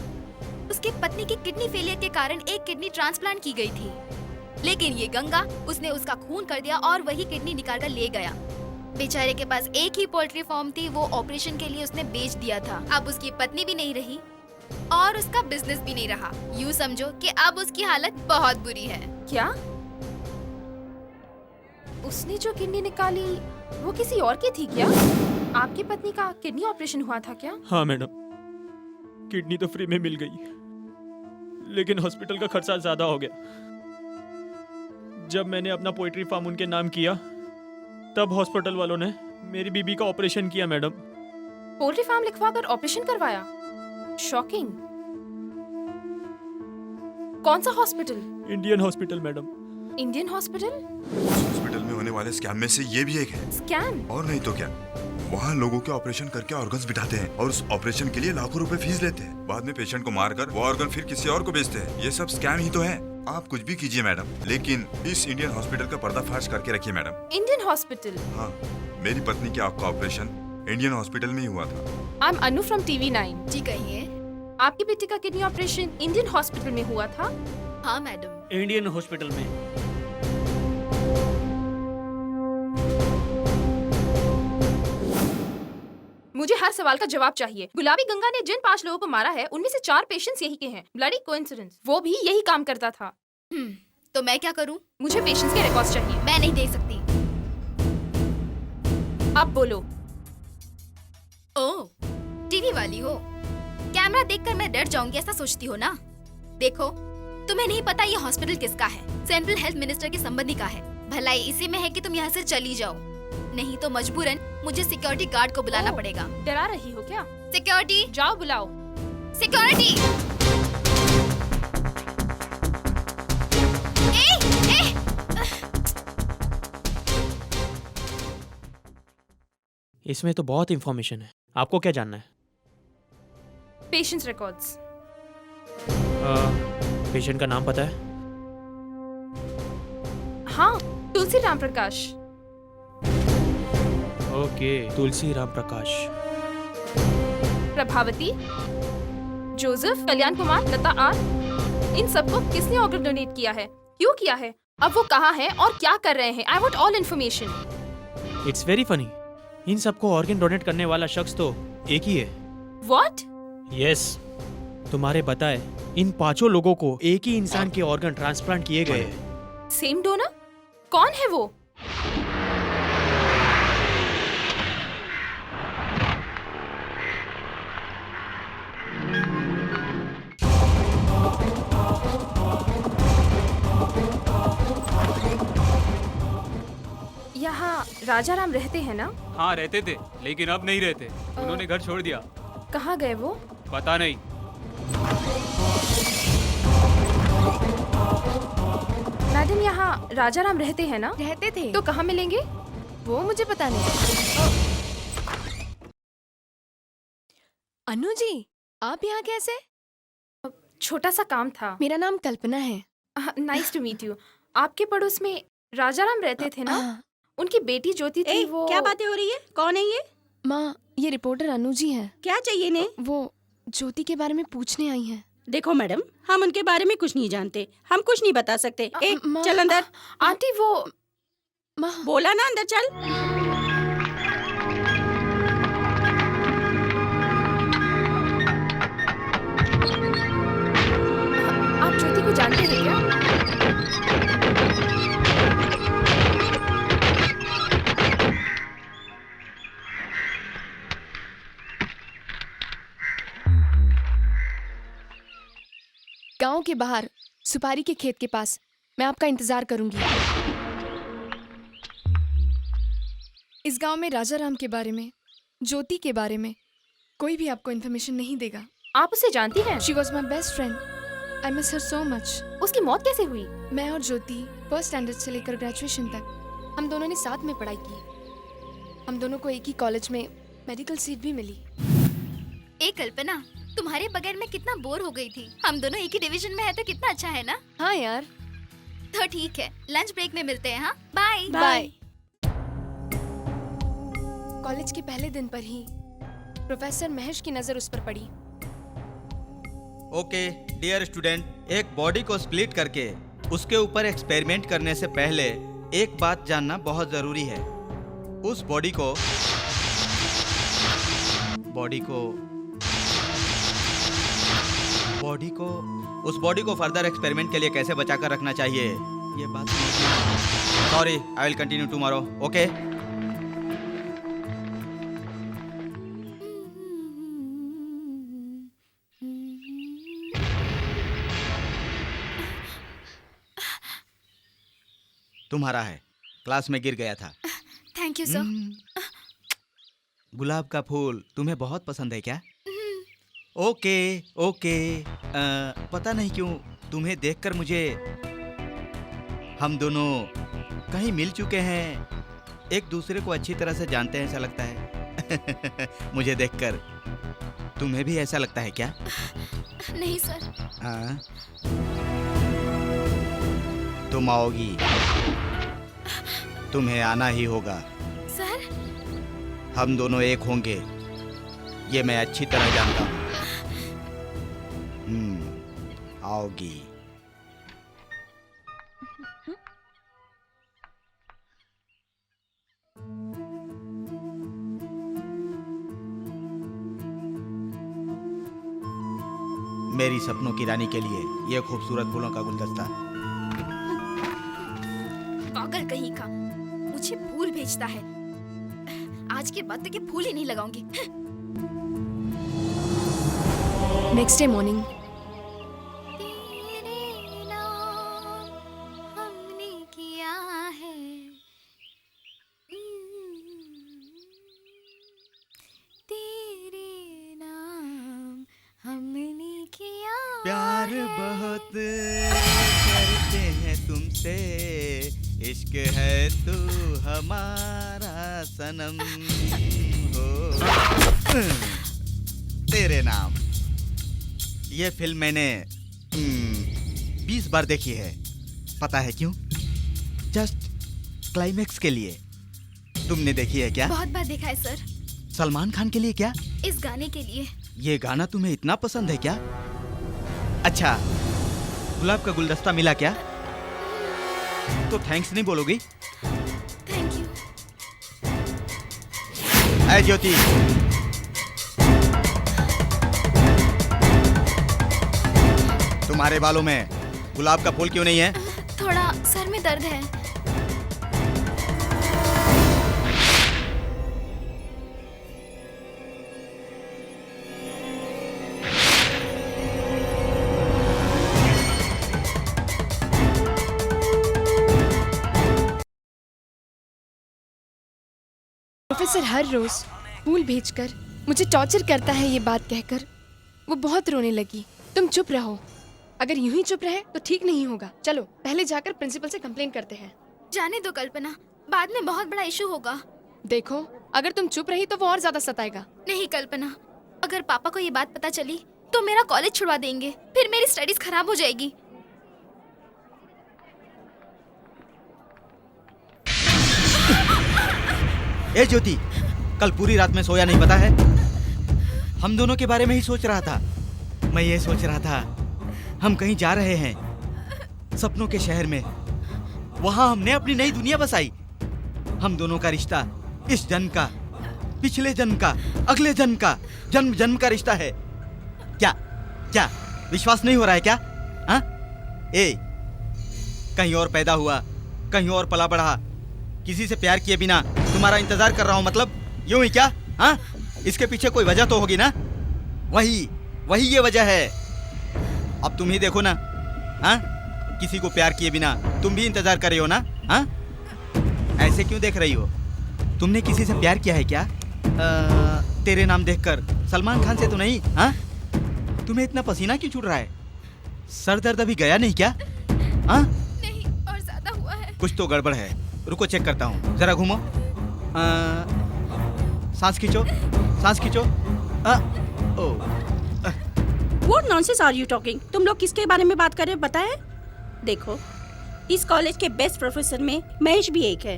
उसके पत्नी की किडनी फेलियर के कारण एक किडनी ट्रांसप्लांट की गई थी, लेकिन ये गंगा, उसने उसका खून कर दिया और वही किडनी निकाल कर ले गया। बेचारे के पास एक ही पोल्ट्री फार्म थी, वो ऑपरेशन के लिए उसने बेच दिया था। अब उसकी पत्नी भी नहीं रही और उसका बिजनेस भी नहीं रहा। यूँ समझो कि अब उसकी हालत बहुत बुरी है। क्या? उसने जो किडनी निकाली वो किसी और की थी क्या? आपकी पत्नी का किडनी ऑपरेशन हुआ था क्या? हाँ मैडम, किडनी तो फ्री में मिल गई, लेकिन हॉस्पिटल का खर्चा ज्यादा हो गया। जब मैंने अपना पोएट्री फार्म उनके नाम किया तब हॉस्पिटल वालों ने मेरी बीबी का ऑपरेशन किया मैडम। पोल्ट्री फार्म लिखवा कर ऑपरेशन करवाया? शॉकिंग। कौन सा hospital? Indian hospital madam. Indian hospital? Hospital में होने वाले स्कैम में से ये भी एक है। स्कैम? और नहीं तो क्या, वहाँ लोगों के ऑपरेशन करके ऑर्गन्स बिठाते हैं और उस ऑपरेशन के लिए लाखों रुपए फीस लेते हैं। बाद में पेशेंट को मारकर वो ऑर्गन फिर किसी और को बेचते हैं। ये सब स्कैम ही तो है। आप कुछ भी कीजिए मैडम, लेकिन इस इंडियन हॉस्पिटल का पर्दाफाश करके रखिए मैडम। Indian hospital? हाँ, मेरी पत्नी की आँख का ऑपरेशन इंडियन हॉस्पिटल में ही हुआ था। I am Anu from TV 9। जी कहिए। आपकी बेटी का किडनी ऑपरेशन इंडियन हॉस्पिटल में हुआ था? हाँ मैडम। इंडियन हॉस्पिटल में। मुझे हर सवाल का जवाब चाहिए। गुलाबी गंगा ने जिन 5 लोगों को मारा है उनमें से 4 पेशेंट्स यही के हैं। Bloody coincidence. वो भी यही काम करता था। तो मैं क्या करूं? मुझे पेशेंट्स के रिकॉर्ड्स चाहिए। मैं नहीं दे सकती। अब बोलो। ओह, टीवी वाली हो? कैमरा देखकर मैं डर जाऊंगी ऐसा सोचती हो ना? देखो, तुम्हें नहीं पता ये हॉस्पिटल किसका है। सेंट्रल हेल्थ मिनिस्टर के संबंधी का है। भलाई इसी में है कि तुम यहाँ से चली जाओ। नहीं तो मजबूरन मुझे सिक्योरिटी गार्ड को बुलाना पड़ेगा। डरा रही हो क्या? सिक्योरिटी, जाओ बुलाओ। सिक्योरिटी। इसमें तो बहुत इंफॉर्मेशन है, आपको क्या जानना है? Patients records. पेशेंट का नाम पता है? हाँ, Tulsi Ram Prakash. Okay, Tulsi Ram Prakash. Prabhavati, Joseph, Kalyan Kumar, Lata R, इन सबको किसने ऑर्गन डोनेट किया है, क्यों किया है, अब वो कहाँ है और क्या कर रहे हैं? I want all information. It's very funny, इन सबको ऑर्गन डोनेट करने वाला शख्स तो एक ही है। व्हाट? यस, तुम्हारे बताए इन 5 लोगों को एक ही इंसान के ऑर्गन ट्रांसप्लांट किए गए हैं। Same donor? कौन है वो? यहाँ राजाराम रहते हैं ना? हाँ रहते थे, लेकिन अब नहीं रहते, उन्होंने घर छोड़ दिया। कहाँ गए वो? पता नहीं। मैडम, यहाँ राजाराम रहते हैं ना? रहते थे। तो कहाँ मिलेंगे? वो मुझे पता नहीं। अनु जी, आप यहाँ कैसे? छोटा सा काम था। मेरा नाम कल्पना है। Nice to meet you. आपके पड़ोस में राजाराम रहते थे ना? उनकी बेटी ज्योति थी। वो क्या बातें हो रही है? कौन है ये? माँ, ये रिपोर्टर अनु जी हैं। क्या चाहिए इन्हें? वो ज्योति के बारे में पूछने आई हैं। देखो मैडम, हम उनके बारे में कुछ नहीं जानते, हम कुछ नहीं बता सकते। चल अंदर। आंटी वो बोला ना अंदर चल। आप ज्योति को जानते हैं क्या? गांव के बाहर सुपारी के खेत के पास मैं आपका इंतजार करूंगी। इस गांव में राजाराम के बारे में, ज्योति के बारे में कोई भी आपको इन्फॉर्मेशन नहीं देगा। आप उसे जानती हैं? She was my best friend. I miss her so much. उसकी मौत कैसे हुई? मैं और ज्योति फर्स्ट स्टैंडर्ड से लेकर ग्रेजुएशन तक हम दोनों ने साथ में पढ़ाई की। हम दोनों को एक ही कॉलेज में मेडिकल सीट भी मिली। ए कल्पना, तुम्हारे बगैर मैं कितना बोर हो गई थी। हम दोनों एक ही डिवीजन में है तो कितना अच्छा है ना? हाँ यार। तो ठीक है, लंच ब्रेक में मिलते हैं। हाँ, बाय बाय। कॉलेज के पहले दिन पर ही प्रोफेसर महेश की नजर उस पर पड़ी। ओके डियर स्टूडेंट, एक बॉडी को स्प्लिट करके उसके ऊपर एक्सपेरिमेंट करने से पहले एक बात जानना बहुत ज़रूरी है। उस बॉडी को उस बॉडी को फर्दर एक्सपेरिमेंट के लिए कैसे बचा कर रखना चाहिए, ये बात। Sorry, I will continue tomorrow. Okay तुम्हारा है, क्लास में गिर गया था। Thank you sir. गुलाब का फूल तुम्हें बहुत पसंद है क्या? Okay okay. पता नहीं क्यों तुम्हें देखकर मुझे हम दोनों कहीं मिल चुके हैं, एक दूसरे को अच्छी तरह से जानते हैं ऐसा लगता है। मुझे देखकर तुम्हें भी ऐसा लगता है क्या? नहीं सर। तुम आओगी, तुम्हें आना ही होगा। सर, हम दोनों एक होंगे, ये मैं अच्छी तरह जानता हूँ। आओगी। मेरी सपनों की रानी के लिए ये खूबसूरत फूलों का गुलदस्ता। पागल कहीं का, मुझे फूल भेजता है। आज के बाद तक ये फूल ही नहीं लगाऊंगी। Next day morning. प्यार बहुत करते हैं तुमसे, इश्क है तू हमारा सनम हो तेरे नाम। ये फिल्म मैंने 20 बार देखी है। पता है क्यों? जस्ट क्लाइमेक्स के लिए। तुमने देखी है क्या? बहुत बार देखा है सर। सलमान खान के लिए क्या? इस गाने के लिए। ये गाना तुम्हें इतना पसंद है क्या? अच्छा, गुलाब का गुलदस्ता मिला क्या? तो थैंक्स नहीं बोलोगी? Thank you. ऐ ज्योति, तुम्हारे बालों में गुलाब का फूल क्यों नहीं है? थोड़ा सर में दर्द है। प्रोफेसर हर रोज फूल भेजकर मुझे टॉर्चर करता है, ये बात कहकर वो बहुत रोने लगी। तुम चुप रहो। अगर यूं ही चुप रहे तो ठीक नहीं होगा। चलो पहले जाकर प्रिंसिपल से कंप्लेन करते हैं। जाने दो कल्पना, बाद में बहुत बड़ा इशू होगा। देखो, अगर तुम चुप रही तो वो और ज्यादा सताएगा। नहीं कल्पना, अगर पापा को ये बात पता चली तो मेरा कॉलेज छुड़वा देंगे, फिर मेरी स्टडीज खराब हो जाएगी। ए ज्योति, कल पूरी रात में सोया नहीं, पता है? हम दोनों के बारे में ही सोच रहा था। मैं ये सोच रहा था, हम कहीं जा रहे हैं सपनों के शहर में। वहां हमने अपनी नई दुनिया बसाई। हम दोनों का रिश्ता इस जन्म का, पिछले जन्म का, अगले जन्म का, जन्म जन्म का रिश्ता है। क्या क्या विश्वास नहीं हो रहा है क्या? हाँ? ए, कहीं और पैदा हुआ, कहीं और पला बढ़ा, किसी से प्यार किए बिना तुम्हारा इंतजार कर रहा हूं, मतलब यूं ही क्या? हाँ? इसके पीछे कोई वजह तो होगी ना? वही ये वजह है। अब तुम ही देखो ना, हाँ? किसी को प्यार किए बिना तुम भी इंतजार कर रही हो ना? हाँ? ऐसे क्यों देख रही हो? तुमने किसी से प्यार किया है क्या? तेरे नाम देखकर सलमान खान से तो नहीं? हाँ? तुम्हें इतना पसीना क्यों छूट रहा है? सर दर्द अभी गया नहीं क्या? हाँ? नहीं, और ज्यादा हुआ है। कुछ तो गड़बड़ है। रुको चेक करता हूँ, जरा घूमो। सांस खींचो, सांस खींचो। What nonsense are you talking? तुम लोग किसके बारे में बात कर रहे हो पता है? देखो, इस कॉलेज के बेस्ट प्रोफेसर में महेश भी एक है।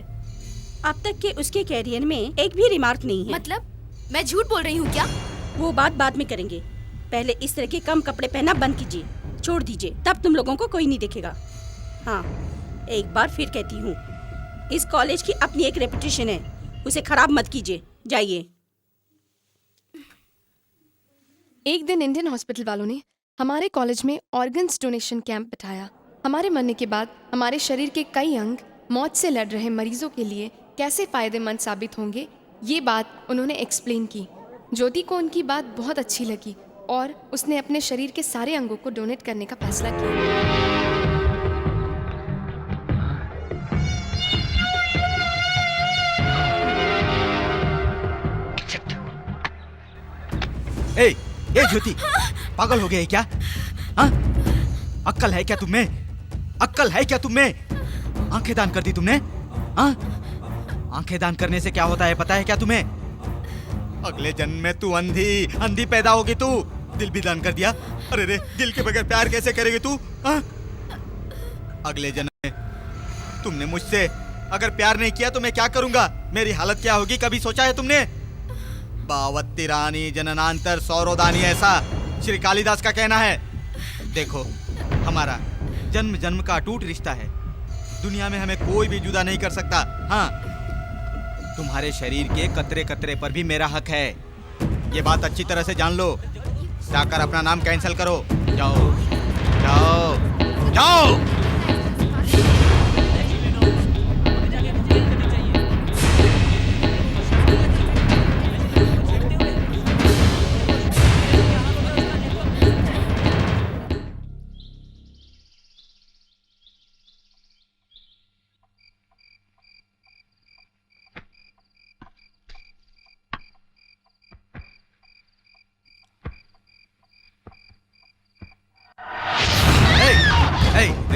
अब तक के उसके कैरियर में एक भी रिमार्क नहीं है। मतलब मैं झूठ बोल रही हूँ क्या? वो बात बाद में करेंगे। पहले इस तरह के कम कपड़े पहनना बंद कीजिए, छोड़ दीजिए, तब तुम लोगों को कोई नहीं देखेगा। हाँ, एक बार फिर कहती हूँ, इस कॉलेज की अपनी एक रेपुटेशन है, उसे खराब मत कीजिए। जाइए। एक दिन इंडियन हॉस्पिटल वालों ने हमारे कॉलेज में ऑर्गन्स डोनेशन कैंप बिठाया। हमारे मरने के बाद हमारे शरीर के कई अंग मौत से लड़ रहे मरीजों के लिए कैसे फायदेमंद साबित होंगे, ये बात उन्होंने एक्सप्लेन की। ज्योति को उनकी बात बहुत अच्छी लगी और उसने अपने शरीर के सारे अंगों को डोनेट करने का फैसला किया। ए ज्योति, पागल हो गए है क्या? हाँ? अक्ल है क्या तुम्हें? अक्ल है क्या तुम्हें? आंखें दान कर दी तुमने? हाँ? आंखें दान करने से क्या होता है पता है क्या तुम्हें? अगले जन्म में तू अंधी पैदा होगी तू। दिल भी दान कर दिया। अरे रे, दिल के बगैर प्यार कैसे करेगी तू? हाँ? अगले जन्म में तुमने मुझसे अगर प्यार नहीं किया तो मैं क्या करूंगा? मेरी हालत क्या होगी, कभी सोचा है तुमने? बावत्ती रानी जननांतर सौरोदानी, ऐसा श्री कालिदास का कहना है। देखो, हमारा जन्म जन्म का अटूट रिश्ता है। दुनिया में हमें कोई भी जुदा नहीं कर सकता। हाँ, तुम्हारे शरीर के कतरे कतरे पर भी मेरा हक है। ये बात अच्छी तरह से जान लो। जाकर अपना नाम कैंसिल करो। जाओ जाओ जाओ।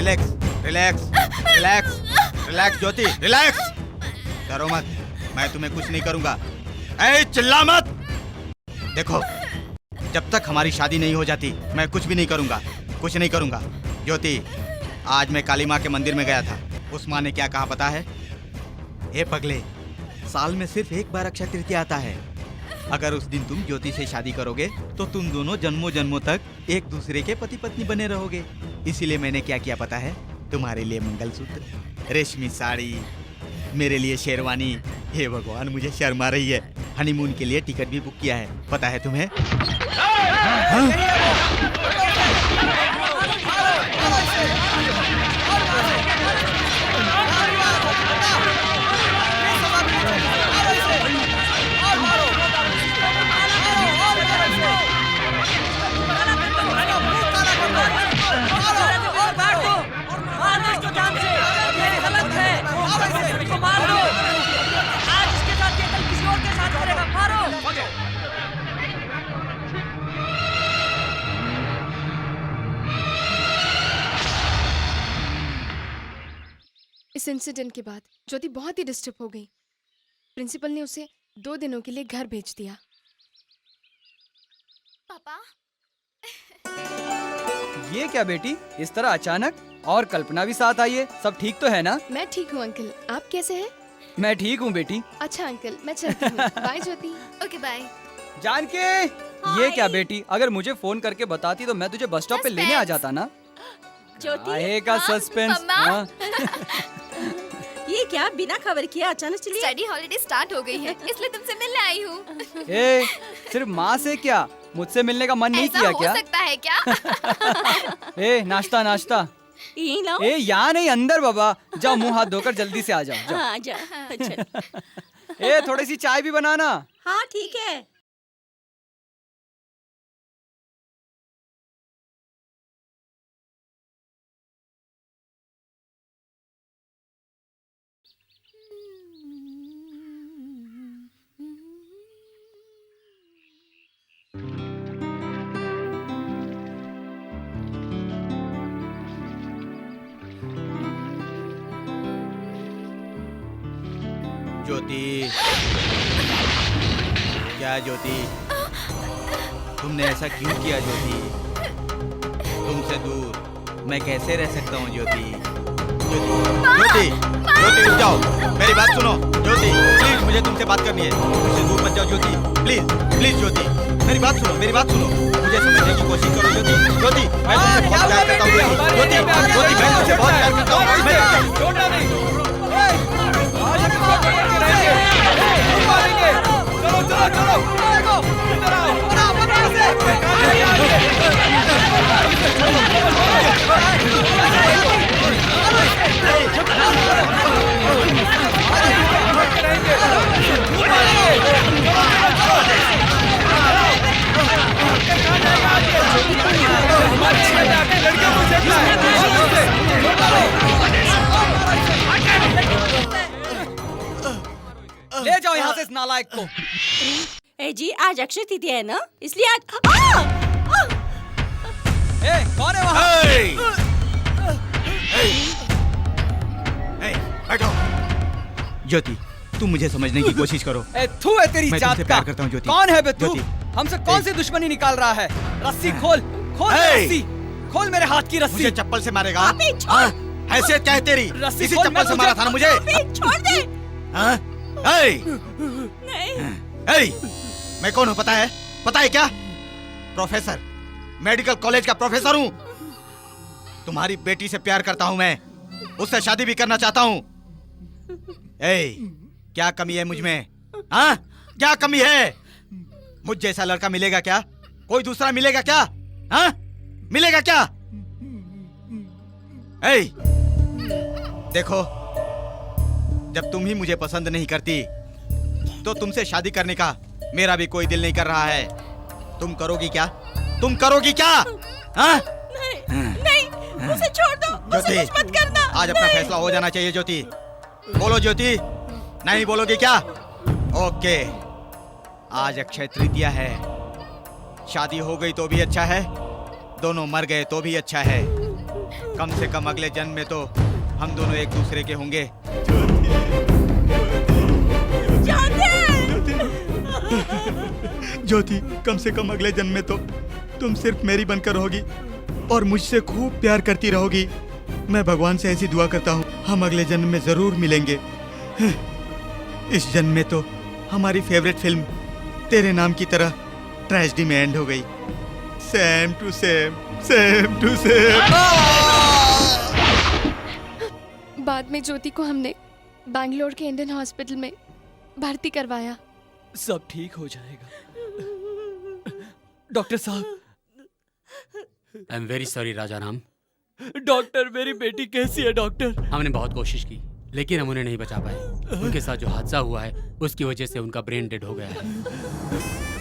रिलैक्स रिलैक्स रिलैक्स रिलैक्स ज्योति रिलैक्स। डरो मत, मैं तुम्हें कुछ नहीं करूंगा। ए चिल्ला मत। देखो, जब तक हमारी शादी नहीं हो जाती मैं कुछ भी नहीं करूंगा, कुछ नहीं करूंगा। ज्योति, आज मैं काली माँ के मंदिर में गया था। उस माँ ने क्या कहा पता है? हे पगले, साल में सिर्फ एक बार अक्षय तृतीया आता है। अगर उस दिन तुम ज्योति से शादी करोगे तो तुम दोनों जन्मों जन्मों तक एक दूसरे के पति पत्नी बने रहोगे। इसीलिए मैंने क्या किया पता है? तुम्हारे लिए मंगलसूत्र, रेशमी साड़ी, मेरे लिए शेरवानी। हे भगवान, मुझे शर्म आ रही है। हनीमून के लिए टिकट भी बुक किया है, पता है तुम्हें? इस इंसिडेंट के बाद ज्योति बहुत ही डिस्टर्ब हो गई। प्रिंसिपल ने उसे 2 दिनों के लिए घर भेज दिया। पापा, ये क्या बेटी, इस तरह अचानक? और कल्पना भी साथ आई है, सब ठीक तो है ना? मैं ठीक हूँ अंकल, आप कैसे हैं? मैं ठीक हूँ बेटी। अच्छा अंकल, मैं चलती हूँ। Bye Jyoti. Okay bye. Janaki, ये क्या बेटी, अगर मुझे फोन करके बताती तो मैं तुझे बस स्टॉप पे लेने आ जाता ना। ज्योति, काहे का सस्पेंस। ये क्या बिना खबर किए अचानक चली? स्टडी हॉलिडे स्टार्ट हो गई है, इसलिए तुमसे मिलने आई हूँ। ए, सिर्फ माँ से क्या, मुझसे मिलने का मन नहीं किया क्या? हो सकता है क्या? ए, नाश्ता नाश्ता। ए, यहाँ नहीं, अंदर बाबा। जाओ, मुंह हाथ धोकर जल्दी से आ जाओ। हाँ, जा। ए, थोड़ी सी चाय भी बनाना। हाँ ठीक है। ज्योति, क्या ज्योति, तुमने ऐसा क्यों किया ज्योति? तुमसे दूर मैं कैसे रह सकता हूँ ज्योति? ज्योति, ज्योति रुक जाओ, मेरी बात सुनो। ज्योति प्लीज, मुझे तुमसे बात करनी है। मुझसे दूर मत जाओ ज्योति, प्लीज प्लीज ज्योति, मेरी बात सुनो, मेरी बात सुनो। मुझे समझने की कोशिश करो ज्योति। ज्योति, मैं तुमसे बहुत प्यार करता हूँ ज्योति। ज्योति, मैं तुमसे बहुत प्यार करता हूँ। चलो चलो चलो, इधर ले जाओ यहाँ से इस नालायक को। ए जी, आज अक्षय तृतीया है ना, इसलिए आज ए, कौन है वहाँ? बैठो। ज्योति, तुम मुझे समझने की कोशिश करो। ए, तू है तेरी मैं जात तुमसे का। प्यार करता हूँ ज्योति। कौन है बे तू? ज्योति, हमसे कौन सी दुश्मनी निकाल रहा है? रस्सी खोल, खोल रस्सी, खोल मेरे हाथ की रस्सी। मुझे चप्पल से मारेगा? हैसियत क्या है तेरी? रस्सी इसी खोल, चप्पल मैं से मारा था ना मुझे? छोड़ दे। नहीं, मैं कौन हूँ पता है? पता है क्या? प्रोफेसर, मेडिकल कॉलेज का प्रोफेसर हूँ। तुम्हारी बेटी से प्यार करता हूँ मैं, उससे शादी भी करना चाहता हूँ। क्या कमी है मुझ में? हाँ, क्या कमी है? मुझ जैसा लड़का मिलेगा क्या? कोई दूसरा मिलेगा क्या? हाँ, मिलेगा क्या? देखो, जब तुम ही मुझे पसंद नहीं करती तो तुमसे शादी करने का मेरा भी कोई दिल नहीं कर रहा है। तुम करोगी क्या? तुम करोगी क्या? हाँ? नहीं, उसे छोड़ दो, उसे कुछ मत करना। आज अपना फैसला हो जाना चाहिए ज्योति। बोलो ज्योति, नहीं बोलोगी क्या? ओके, आज अक्षय तृतीया है। शादी हो गई तो भी अच्छा है, दोनों मर गए तो भी अच्छा है। कम से कम अगले जन्म में तो हम दोनों एक दूसरे के होंगे। ज्योति, कम से कम अगले जन्म में तो तुम सिर्फ मेरी बनकर रहोगी और मुझसे खूब प्यार करती रहोगी। मैं भगवान से ऐसी दुआ करता हूँ, हम अगले जन्म में जरूर मिलेंगे। इस जन्म में तो हमारी फेवरेट फिल्म तेरे नाम की तरह ट्रेजेडी में एंड हो गई। Same to same, same to same. बाद में ज्योति को हमने बैंगलोर के इंडियन हॉस्पिटल में भर्ती करवाया। सब ठीक हो जाएगा डॉक्टर साहब। आई am very sorry Raja Ram. Doctor, मेरी बेटी कैसी है डॉक्टर? हमने बहुत कोशिश की लेकिन हम उन्हें नहीं बचा पाए। उनके साथ जो हादसा हुआ है उसकी वजह से उनका ब्रेन डेड हो गया है।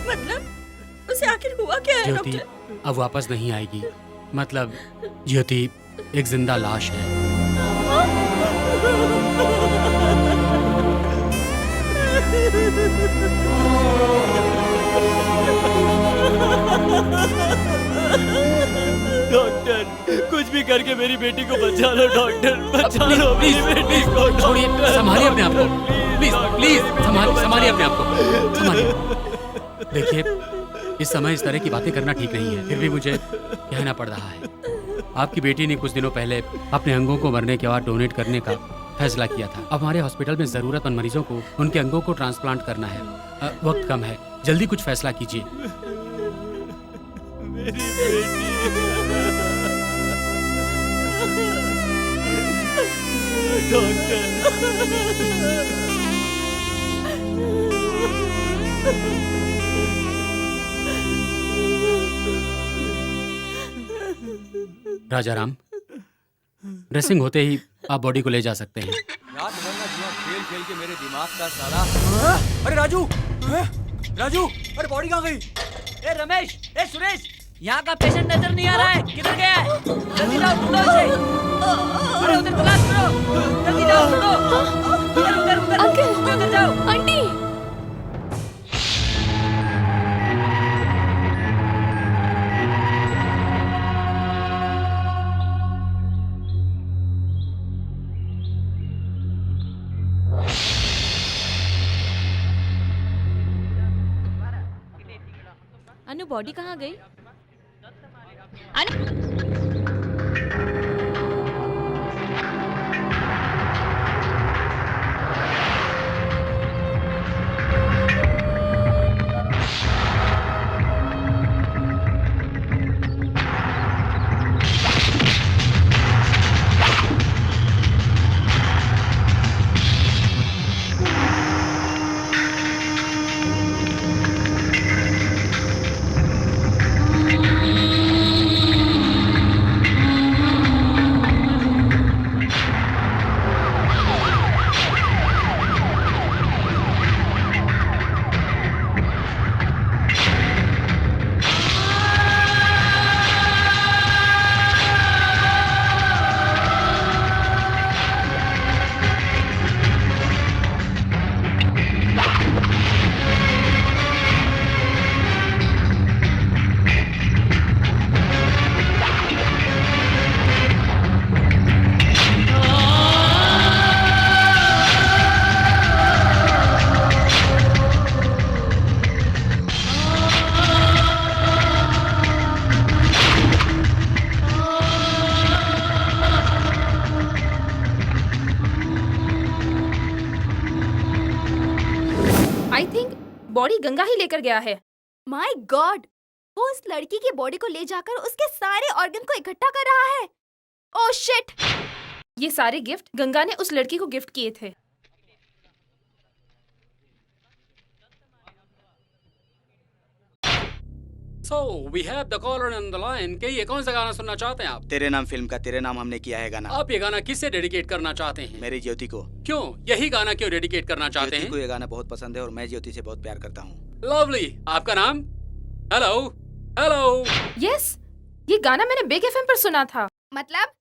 मतलब उसे आखिर हुआ क्या है ज्योति डॉक्टर? अब वापस नहीं आएगी। मतलब ज्योति एक जिंदा लाश है। डॉक्टर, कुछ भी करके मेरी बेटी को बचा लो डॉक्टर, बचा लो मेरी बेटी को। छोड़िए, संभालिए अपने आप को, प्लीज प्लीज संभालिए अपने आप को, संभालिए। देखिए, इस समय इस तरह की बातें करना ठीक नहीं है, फिर भी मुझे कहना पड़ रहा है। आपकी बेटी ने कुछ दिनों पहले अपने अंगों को मरने के बाद डोनेट करने का फैसला किया था। अब हमारे हॉस्पिटल में जरूरतमंद मरीजों को उनके अंगों को ट्रांसप्लांट करना है। वक्त कम है, जल्दी कुछ फैसला कीजिए। मेरी बेटी राजा राम, ड्रेसिंग होते ही आप बॉडी को ले जा सकते हैं। रात भर ना जुआ खेल खेल के मेरे दिमाग का साला। अरे राजू, राजू, अरे बॉडी कहाँ गई? ए रमेश, ए सुरेश, यहाँ का पेशेंट नजर नहीं आ रहा है, किधर गया है? जल्दी जाओ ढूंढो इसे। अरे उधर तलाश करो, जल्दी जाओ ढूंढो। उधर उधर उधर अंकल, उधर जाओ। आंटी। अनु, बॉडी कहाँ गई? आई थिंक बॉडी गंगा ही लेकर गया है। माय गॉड, वो उस लड़की की बॉडी को ले जाकर उसके सारे ऑर्गन को इकट्ठा कर रहा है। Oh shit! ये सारे गिफ्ट गंगा ने उस लड़की को गिफ्ट किए थे। So we have the caller on the line। कि ये कौन सा गाना सुनना चाहते हैं आप? तेरे नाम फिल्म का तेरे नाम हमने किया है गाना। आप ये गाना किससे डेडिकेट करना चाहते हैं? मेरी ज्योति को। क्यों यही गाना क्यों डेडिकेट करना चाहते हैं? ज्योति को ये गाना बहुत पसंद है और मैं ज्योति से बहुत प्यार करता हूँ। लवली, आपका नाम? Hello hello. यस, ये गाना मैंने बिग एफएम पर सुना था। मतलब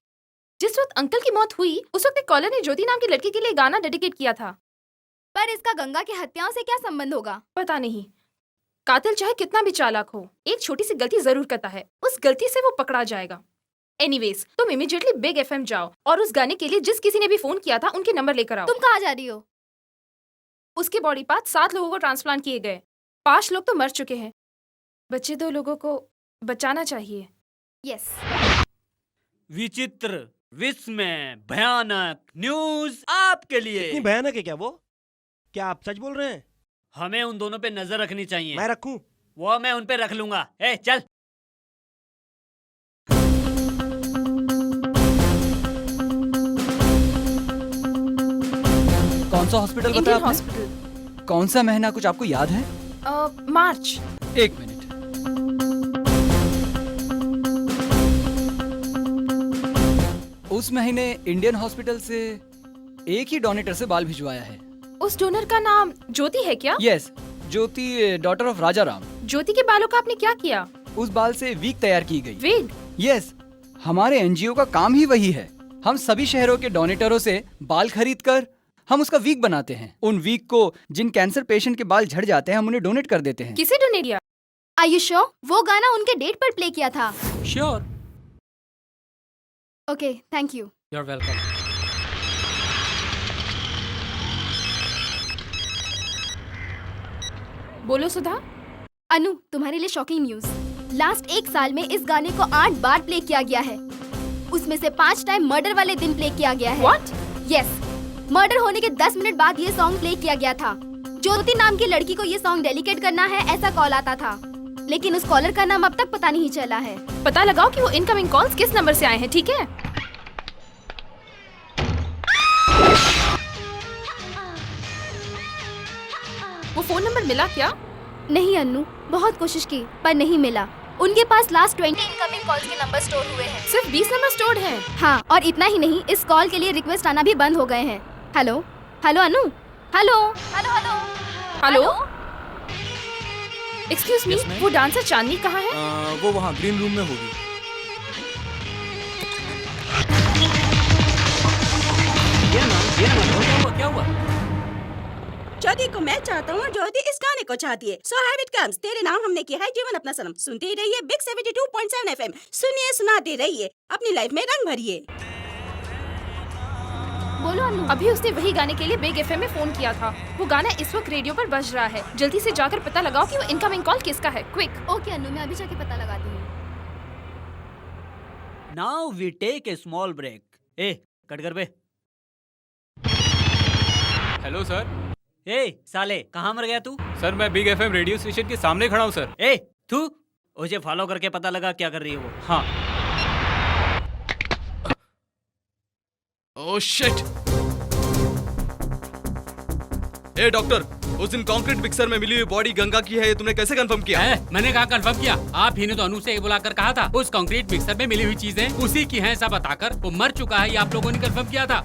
जिस वक्त अंकल की मौत हुई उस वक्त एक कॉलर ने ज्योति नाम की लड़की के लिए गाना डेडिकेट किया था। पर इसका गंगा की हत्याओं से क्या संबंध होगा? पता नहीं। कातिल चाहे कितना भी चालाक हो, एक छोटी सी गलती जरूर करता है, उस गलती से वो पकड़ा जाएगा। एनीवेज, तुम इमीडिएटली बिग एफएम जाओ और उस गाने के लिए जिस किसी ने भी फोन किया था उनके नंबर लेकर आओ। तुम कहाँ जा रही हो? उसके बॉडी पार्ट 7 लोगों को ट्रांसप्लांट किए गए। 5 लोग तो मर चुके हैं। बचे 2 लोगों को बचाना चाहिए। यस। विचित्र, विस्मय, भयानक न्यूज आपके लिए। इतनी भयानक है क्या वो? क्या आप सच बोल रहे हैं? हमें उन दोनों पे नजर रखनी चाहिए। मैं रखूं? वो मैं उन पे रख लूंगा। ए चल। कौन सा हॉस्पिटल बताया इंडियन आपने? हॉस्पिटल। कौन सा महीना कुछ आपको याद है? मार्च। 1 मिनट। उस महीने इंडियन हॉस्पिटल से एक ही डोनेटर से बाल भिजवाया है। उस डोनर का नाम ज्योति है क्या? यस, ज्योति, डॉटर ऑफ राजा राम। ज्योति के बालों का आपने क्या किया? उस बाल से वीग तैयार की गई। वीग? यस, हमारे एनजीओ का काम ही वही है। हम सभी शहरों के डोनेटरों से बाल खरीदकर हम उसका वीग बनाते हैं। उन वीग को जिन कैंसर पेशेंट के बाल झड़ जाते हैं हम उन्हें डोनेट कर देते हैं। किसे डोनेट किया? Are you sure? वो गाना उनके डेट पर प्ले किया था। Sure. Okay, thank you. You are welcome. बोलो सुधा। अनु, तुम्हारे लिए शॉकिंग न्यूज। लास्ट 1 साल में इस गाने को 8 बार प्ले किया गया है। उसमें से 5 टाइम मर्डर वाले दिन प्ले किया गया है। What? यस, मर्डर होने के 10 मिनट बाद ये सॉन्ग प्ले किया गया था। ज्योति नाम की लड़की को ये सॉन्ग डेडिकेट करना है, ऐसा कॉल आता था, लेकिन उस कॉलर का नाम अब तक पता नहीं चला है। पता लगाओ कि वो इनकमिंग कॉल्स किस नंबर से आए हैं, ठीक है? वो फोन नंबर मिला क्या? नहीं अन्नू, बहुत कोशिश की पर नहीं मिला। उनके पास लास्ट 20 इनकमिंग कॉल्स के नंबर स्टोर हुए हैं। सिर्फ 20 नंबर स्टोर्ड हैं? हाँ, और इतना ही नहीं, इस कॉल के लिए रिक्वेस्ट आना भी बंद हो गए हैं। Hello hello Anu, hello hello hello hello. Excuse me, वो डांसर चांदनी कहाँ है? वो वहाँ ग्रीन रूम में होगी। क्या हुआ? ज्योति को मैं चाहता हूँ, ज्योति इस गाने को चाहती है। So have it comes. तेरे नाम हमने किया है जीवन अपना सनम। सुनते ही रहिए बिग 72.7 FM। सुनिए, सुनाते रहिए, अपनी लाइफ में रंग भरिए। बोलो अनु। अभी उसने वही गाने के लिए बिग एफएम में फोन किया था। वो गाना इस वक्त रेडियो पर बज रहा है। जल्दी से जाकर पता लगाओ कि वो इनकमिंग कॉल किसका है। क्विक। ओके अनु, मैं अभी जाके पता लगाती हूँ। Now we take a small break. ए कट कर बे। Hello sir. ए साले, कहाँ मर गया तू? सर मैं बिग एफएम रेडियो स्टेशन के सामने खड़ा हूँ सर। ए तू उसे फॉलो करके पता लगा क्या कर रही है वो। हाँ। ओह शिट। ए डॉक्टर, उस दिन कंक्रीट मिक्सर में मिली हुई बॉडी गंगा की है, ये तुमने कैसे कंफर्म किया? मैंने कहा कंफर्म किया। आप ही ने तो अनु से बुलाकर कहा था उस कंक्रीट मिक्सर में मिली हुई चीजें उसी की हैं, ऐसा बताकर वो मर चुका है, ये आप लोगों ने कंफर्म किया था।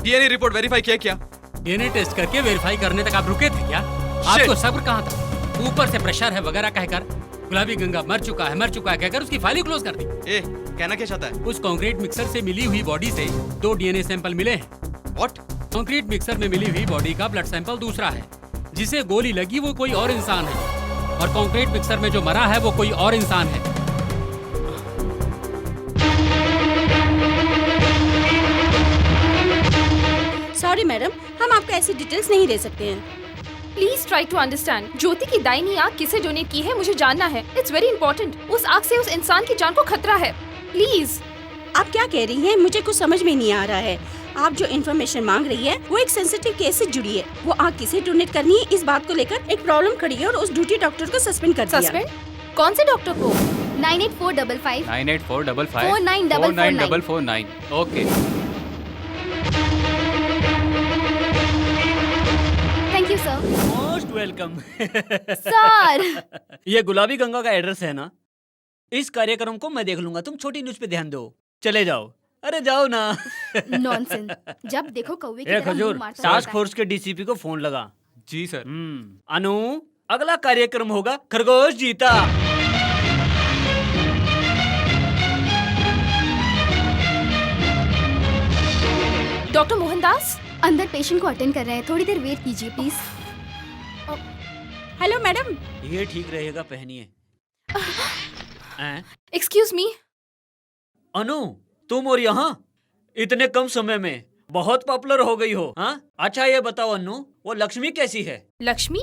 डीएनए रिपोर्ट वेरीफाई किया क्या? डीएनए टेस्ट करके वेरीफाई करने तक आप रुके थे क्या? आपको सब्र कहाँ था? ऊपर से प्रेशर है वगैरह कहकर गुलाबी गंगा मर चुका है कहकर उसकी फाइल क्लोज कर दी। ए, कहना क्या चाहता है? उस कंक्रीट मिक्सर से मिली हुई बॉडी से 2 डीएनए सैंपल मिले हैं। व्हाट? कंक्रीट मिक्सर में मिली हुई बॉडी का ब्लड सैंपल दूसरा है। जिसे गोली लगी वो कोई और इंसान है, और कंक्रीट मिक्सर में जो मरा है वो कोई और इंसान है। सॉरी मैडम, हम आपको ऐसी डिटेल्स नहीं दे सकते हैं। Please try to understand. Jyoti की दाहिनी आंख किसे डोनेट की है मुझे जानना है। It's very important. उस आंख से उस इंसान की जान को खतरा है। प्लीज। आप क्या कह रही हैं? मुझे कुछ समझ में नहीं आ रहा है। आप जो इन्फॉर्मेशन मांग रही है वो एक सेंसिटिव केस से जुड़ी है। वो आंख किसे डोनेट करनी है, इस बात को लेकर एक प्रॉब्लम खड़ी है और उस ड्यूटी डॉक्टर को सस्पेंड कर दिया। सस्पेंड? कौन से डॉक्टर को? 98455 98455 49449। Okay. Thank you sir. Most welcome. Sir. ये गुलाबी गंगा का एड्रेस है ना? इस कार्यक्रम को मैं देख लूंगा, तुम छोटी न्यूज पे ध्यान दो। चले जाओ। अरे जाओ ना। नॉनसेंस। जब देखो कौवे की ए तरह खजूर, मुंह मारता टास्क रहता है। फोर्स के डीसीपी को फोन लगा। जी सर। अनु, अगला कार्यक्रम होगा खरगोश जीता। डॉक्टर मोहनदास अंदर पेशेंट को अटेंड कर रहे हैं, थोड़ी देर वेट कीजिए प्लीज। Hello madam. ये ठीक रहेगा, पहनिए। Excuse me. अनु, तुम और यहाँ इतने कम समय में बहुत पॉपुलर हो गई हो। हाँ, अच्छा ये बताओ अनु, वो लक्ष्मी कैसी है? लक्ष्मी?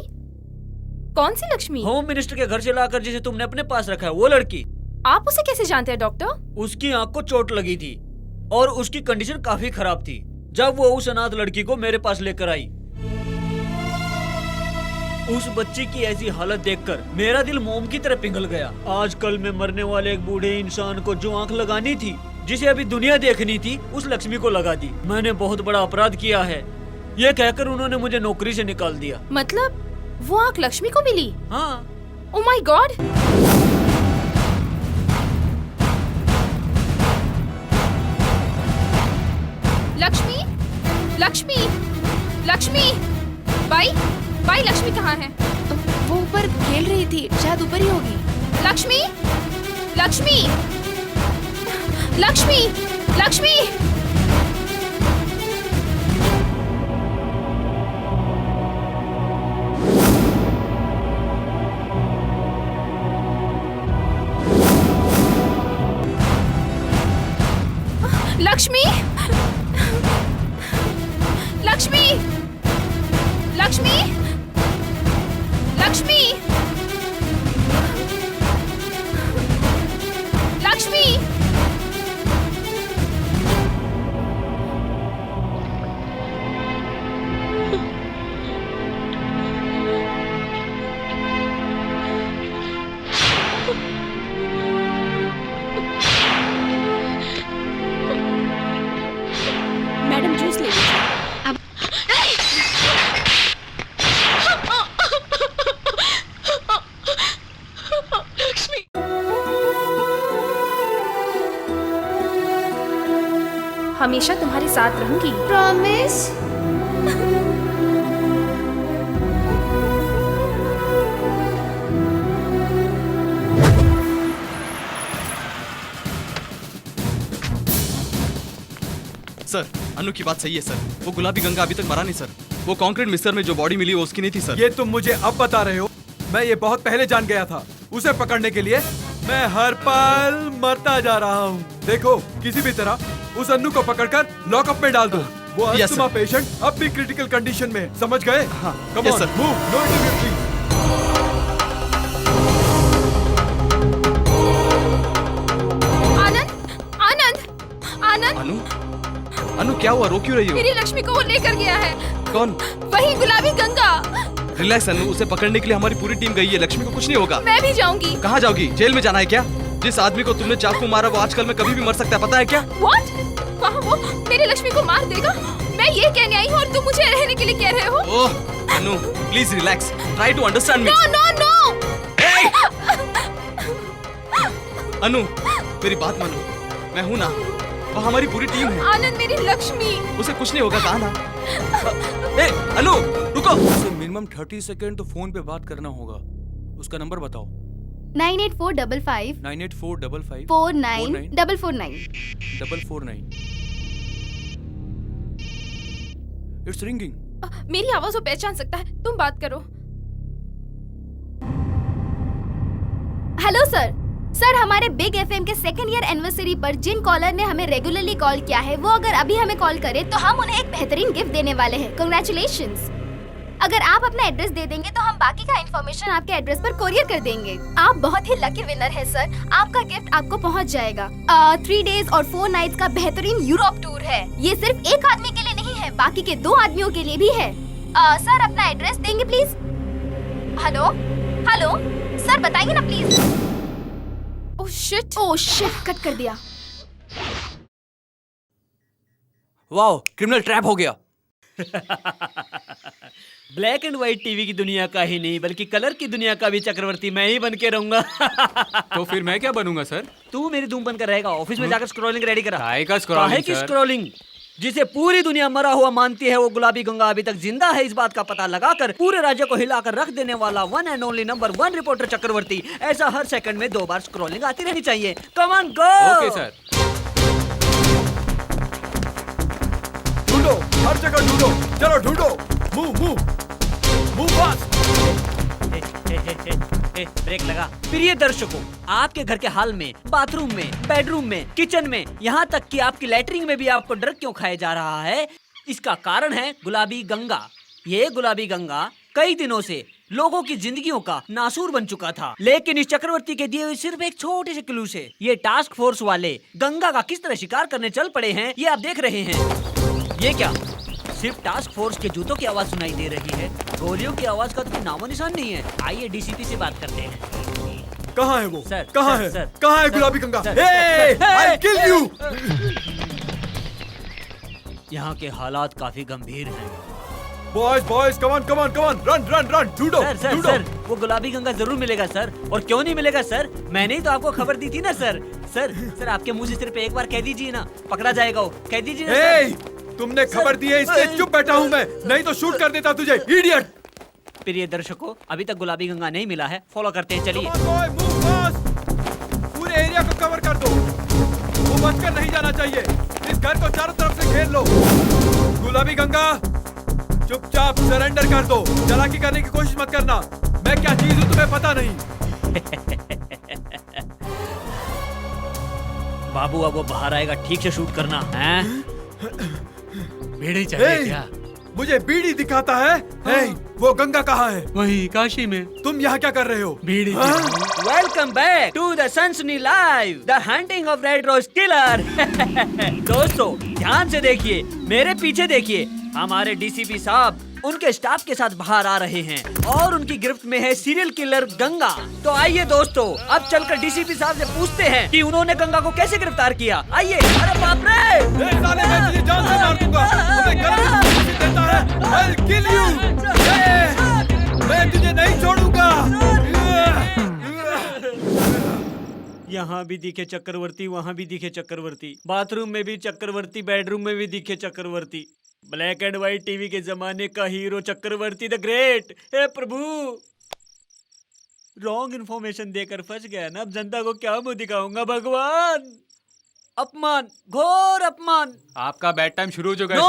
कौन सी लक्ष्मी? होम मिनिस्टर के घर से लाकर जिसे तुमने अपने पास रखा है, वो लड़की। आप उसे कैसे जानते हैं डॉक्टर? उसकी आंख को चोट लगी थी और उसकी कंडीशन काफी खराब थी जब वो उस अनाथ लड़की को मेरे पास लेकर आई। उस बच्ची की ऐसी हालत देखकर मेरा दिल मोम की तरह पिघल गया। आजकल में मरने वाले एक बूढ़े इंसान को जो आंख लगानी थी, जिसे अभी दुनिया देखनी थी, उस लक्ष्मी को लगा दी। मैंने बहुत बड़ा अपराध किया है, ये कहकर उन्होंने मुझे नौकरी से निकाल दिया। मतलब वो आंख लक्ष्मी को मिली? हाँ। Oh my God! Lakshmi, Lakshmi, Lakshmi, by, by Lakshmi कहाँ है? वो ऊपर खेल रही थी, शायद ऊपर ही होगी। लक्ष्मी, लक्ष्मी, लक्ष्मी, लक्ष्मी! लक्ष्मी, लक्ष्मी, लक्ष्मी, लक्ष्मी, लक्ष्मी! मैडम जूस ले लीजिए। अब हमेशा तुम्हारे साथ रहूंगी। प्रॉमिस। सर, अनु की बात सही है सर। वो गुलाबी गंगा अभी तक मरा नहीं सर। वो कंक्रीट मिक्सर में जो बॉडी मिली वो उसकी नहीं थी सर। ये तुम मुझे अब बता रहे हो? मैं ये बहुत पहले जान गया था। उसे पकड़ने के लिए मैं हर पल मरता जा रहा हूँ। देखो, किसी भी तरह उस अन्नू को पकड़कर लॉकअप में डाल दो। वो अस्थमा पेशेंट अब भी क्रिटिकल कंडीशन में है, समझ गए? हाँ, come on, move, no interview please. Anand, Anand, Anand! Anu, Anu क्या हुआ? रो क्यों रही हो? मेरी लक्ष्मी को वो लेकर गया है। कौन? वही गुलाबी गंगा। रिलैक्स अनु, उसे पकड़ने के लिए हमारी पूरी टीम गई है। लक्ष्मी को कुछ नहीं होगा। मैं भी जाऊंगी। कहाँ जाओगी? जेल में जाना है क्या? जिस आदमी को तुमने चाकू मारा वो आजकल में कभी भी मर सकता है, पता है क्या? What? वहाँ वो मेरी लक्ष्मी को मार देगा? मैं ये कहने आई हूँ और तुम मुझे रहने के लिए कह रहे हो? Oh Anu, please relax, try to understand me. No, no, no! Anu, मेरी बात मानो, मैं हूँ ना, वो हमारी पूरी टीम है। आनंद, मेरी लक्ष्मी। उसे कुछ नहीं होगा, कहा ना? ए, अनु, रुको। उसे मिनिमम 30 सेकंड तो फोन पे बात करना होगा। उसका नंबर बताओ। 98455 98455 49 449. It's ringing. मेरी आवाज वो पहचान सकता है। तुम बात करो। Hello sir. सर, हमारे बिग एफएम के 2nd ईयर एनिवर्सरी पर जिन कॉलर ने हमें रेगुलरली कॉल किया है, वो अगर अभी हमें कॉल करे तो हम उन्हें एक बेहतरीन गिफ्ट देने वाले हैं। कांग्रेचुलेशंस। अगर आप अपना एड्रेस दे देंगे तो हम बाकी का इन्फॉर्मेशन आपके एड्रेस पर कोरियर कर देंगे। आप बहुत ही लकी विनर है सर। आपका गिफ्ट आपको पहुंच जाएगा। 3 डेज और 4 नाइट्स का बेहतरीन यूरोप टूर है। ये सिर्फ एक आदमी के लिए नहीं है, बाकी के 2 आदमियों के लिए भी है। सर, अपना एड्रेस देंगे प्लीज? हेलो हेलो सर, बताइए ना प्लीज। ओह शिट, कट कर दिया। वाओ, क्रिमिनल ट्रैप हो गया। ब्लैक एंड व्हाइट टीवी की दुनिया का ही नहीं बल्कि कलर की दुनिया का भी चक्रवर्ती मैं ही बन के रहूंगा। तो फिर मैं क्या बनूंगा सर? तू मेरी धूम बनकर रहेगा। ऑफिस में जाकर स्क्रॉलिंग रेडी करा। काहे की स्क्रॉलिंग? जिसे पूरी दुनिया मरा हुआ मानती है, वो गुलाबी गंगा अभी तक जिंदा है, इस बात का पता लगाकर पूरे राज्य को हिलाकर रख देने वाला one and only number 1 reporter Chakraborty. ऐसा हर सेकंड में 2 बार स्क्रॉलिंग आती रहनी चाहिए। Come on go. Okay sir. ढूंढो, हर जगह ढूंढो, चलो ढूंढो, move move move fast. Brake लगा। प्रिय दर्शकों, आपके घर के हॉल में, बाथरूम में, बेडरूम में, किचन में, यहाँ तक कि आपकी लैट्रिन में भी आपको ड्रग क्यों खाया जा रहा है? इसका कारण है गुलाबी गंगा। ये गुलाबी गंगा कई दिनों से लोगों की जिंदगियों का नासूर बन चुका था, लेकिन इस चक्रवर्ती के दिए हुए सिर्फ एक छोटे से क्लू से ये टास्क फोर्स वाले गंगा का किस तरह शिकार करने चल पड़े हैं, ये आप देख रहे हैं। ये क्या सिर्फ टास्क फोर्स के जूतों की आवाज सुनाई दे रही है, गोलियों की आवाज का तो कोई नामो निशान नहीं है। आइए डीसीपी से बात करते हैं। कहाँ है वो? सर, कहाँ सर, है? सर, कहाँ है सर, गुलाबी Ganga? Sir, Hey, I'll kill you! यहाँ के हालात काफी गंभीर हैं। Boys, come on, run, judo, sir, judo. Sir, वो गुलाबी गंगा जरूर मिलेगा सर। और क्यों नहीं मिलेगा सर? मैंने ही तो आपको खबर दी थी ना सर। सर, आपके मुंह से सिर्फ एक बार कह दीजिए ना, पकड़ा जाएगा वो। कह दीजिए ना Hey, सर। तुमने खबर दी है इसलिए चुप बैठा हूँ मैं, नहीं तो शूट कर देता तुझे, इडियट। प्रिय दर्शकों, अभी तक गुलाबी गंगा नहीं मिला है, फॉलो करते हैं, चलिए। पूरे एरिया को कवर कर दो, वो बचकर नहीं जाना चाहिए। इस घर को चारों तरफ से घेर लो। गुलाबी गंगा, चुपचाप सरेंडर कर दो, चालाकी करने की कोशिश मत करना। मैं क्या चीज हूँ तुम्हें पता नहीं। बाबू अब वो बाहर आएगा, ठीक से शूट करना है। बीड़ी चाहिए क्या? मुझे बीड़ी दिखाता है? वो गंगा कहाँ है? वही काशी में। तुम यहाँ क्या कर रहे हो? बीड़ी। Welcome back to the Sansani live, the hunting of red rose killer. दोस्तों ध्यान से देखिए, मेरे पीछे देखिए, हमारे डीसीपी साहब उनके स्टाफ के साथ बाहर आ रहे हैं और उनकी गिरफ्त में है सीरियल किलर गंगा। तो आइए दोस्तों, अब चलकर डीसीपी साहब से पूछते हैं कि उन्होंने गंगा को कैसे गिरफ्तार किया। आइए। अरे बाप रे! मैं तुझे जान से मार दूंगा। तुम्हें गलत देता है। I'll kill you! मैं तुझे नहीं छोड़ूंगा। यहाँ भी दिखे चक्रवर्ती, वहाँ भी दिखे चक्रवर्ती, बाथरूम में भी चक्रवर्ती, बेडरूम में भी दिखे Chakravarti. Black and white TV के जमाने का हीरो चक्रवर्ती द ग्रेट। हे प्रभु, रॉन्ग इन्फॉर्मेशन देकर फंस गया ना, अब जनता को क्या मुंह दिखाऊंगा भगवान। अपमान, घोर अपमान। आपका बेड टाइम शुरू हो चुका है।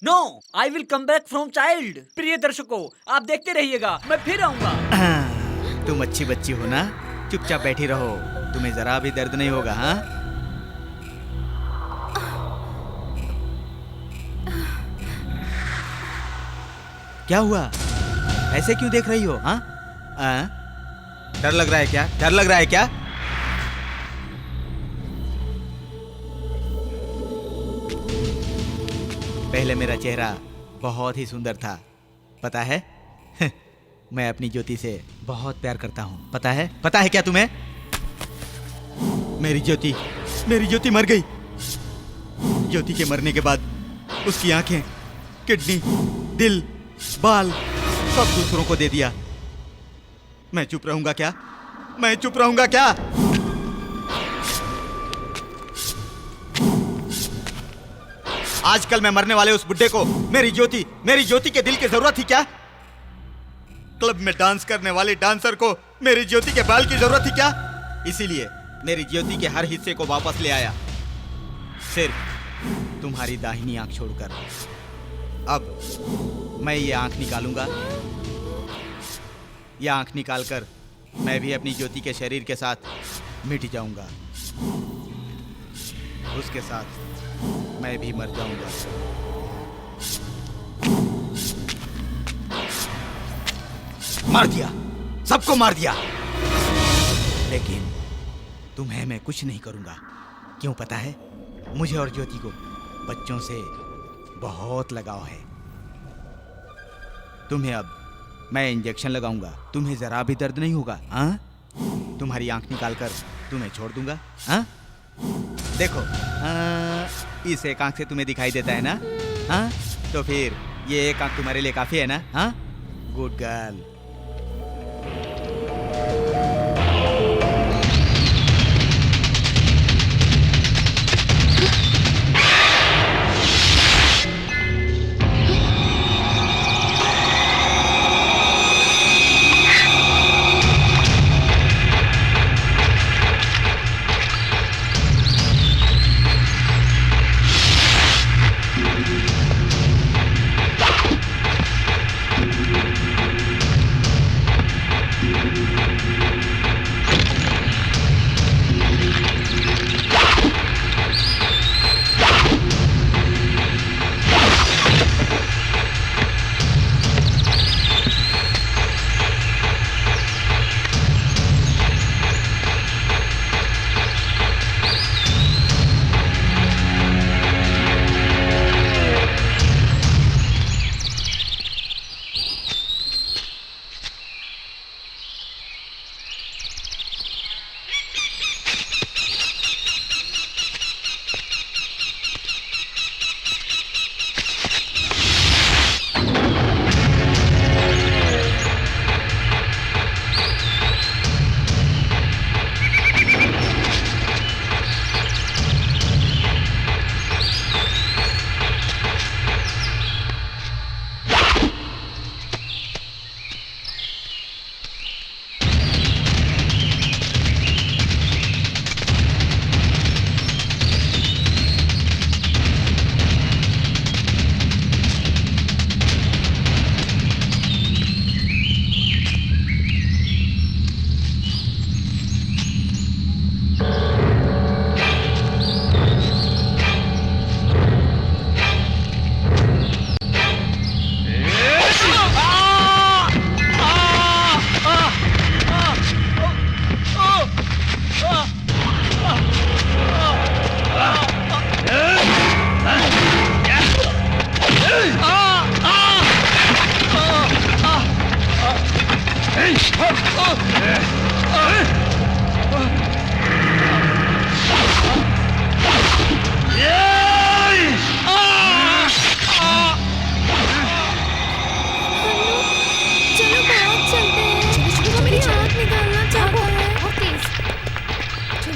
No, I will come back from child. प्रिय दर्शकों, आप देखते रहिएगा, मैं फिर आऊंगा। तुम अच्छी बच्ची हो ना, चुपचाप बैठी रहो, तुम्हें जरा भी दर्द नहीं होगा। हाँ, क्या हुआ? ऐसे क्यों देख रही हो? हाँ, डर लग रहा है क्या? डर लग रहा है क्या? पहले मेरा चेहरा बहुत ही सुंदर था, पता है? मैं अपनी ज्योति से बहुत प्यार करता हूँ, पता है? पता है क्या तुम्हें? मेरी ज्योति मर गई। ज्योति के मरने के बाद उसकी आंखें, किडनी, दिल, बाल सब दूसरों को दे दिया। मैं चुप रहूंगा क्या? मैं चुप रहूंगा क्या? आजकल मैं मरने वाले उस बुड्ढे को मेरी ज्योति के दिल की जरूरत थी क्या? क्लब में डांस करने वाले डांसर को मेरी ज्योति के बाल की जरूरत थी क्या? इसीलिए मेरी ज्योति के हर हिस्से को वापस ले आया, सिर्फ तुम्हारी दाहिनी आंख छोड़कर। अब मैं ये आंख निकालूंगा। यह आंख निकालकर मैं भी अपनी ज्योति के शरीर के साथ मिट जाऊंगा, उसके साथ मैं भी मर जाऊंगा। मार दिया, सबको मार दिया, लेकिन तुम्हें मैं कुछ नहीं करूंगा। क्यों पता है? मुझे और ज्योति को बच्चों से बहुत लगाव है। तुम्हें अब मैं इंजेक्शन लगाऊंगा, तुम्हें जरा भी दर्द नहीं होगा। हाँ, तुम्हारी आंख निकालकर तुम्हें छोड़ दूंगा। हाँ, देखो, इस एक आंख से तुम्हें दिखाई देता है ना? हाँ, तो फिर ये एक आंख तुम्हारे लिए काफी है ना? हाँ, गुड गर्ल।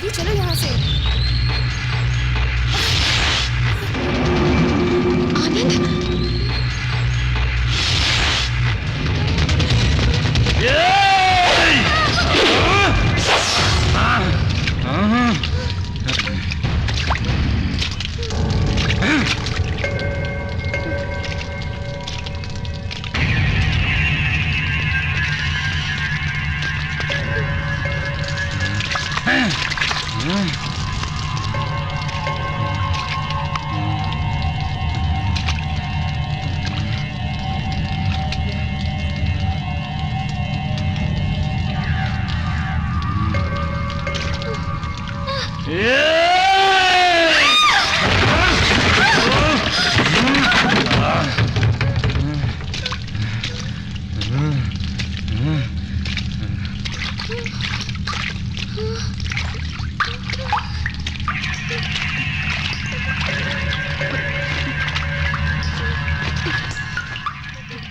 जल्दी चलो यहाँ से। आनंद।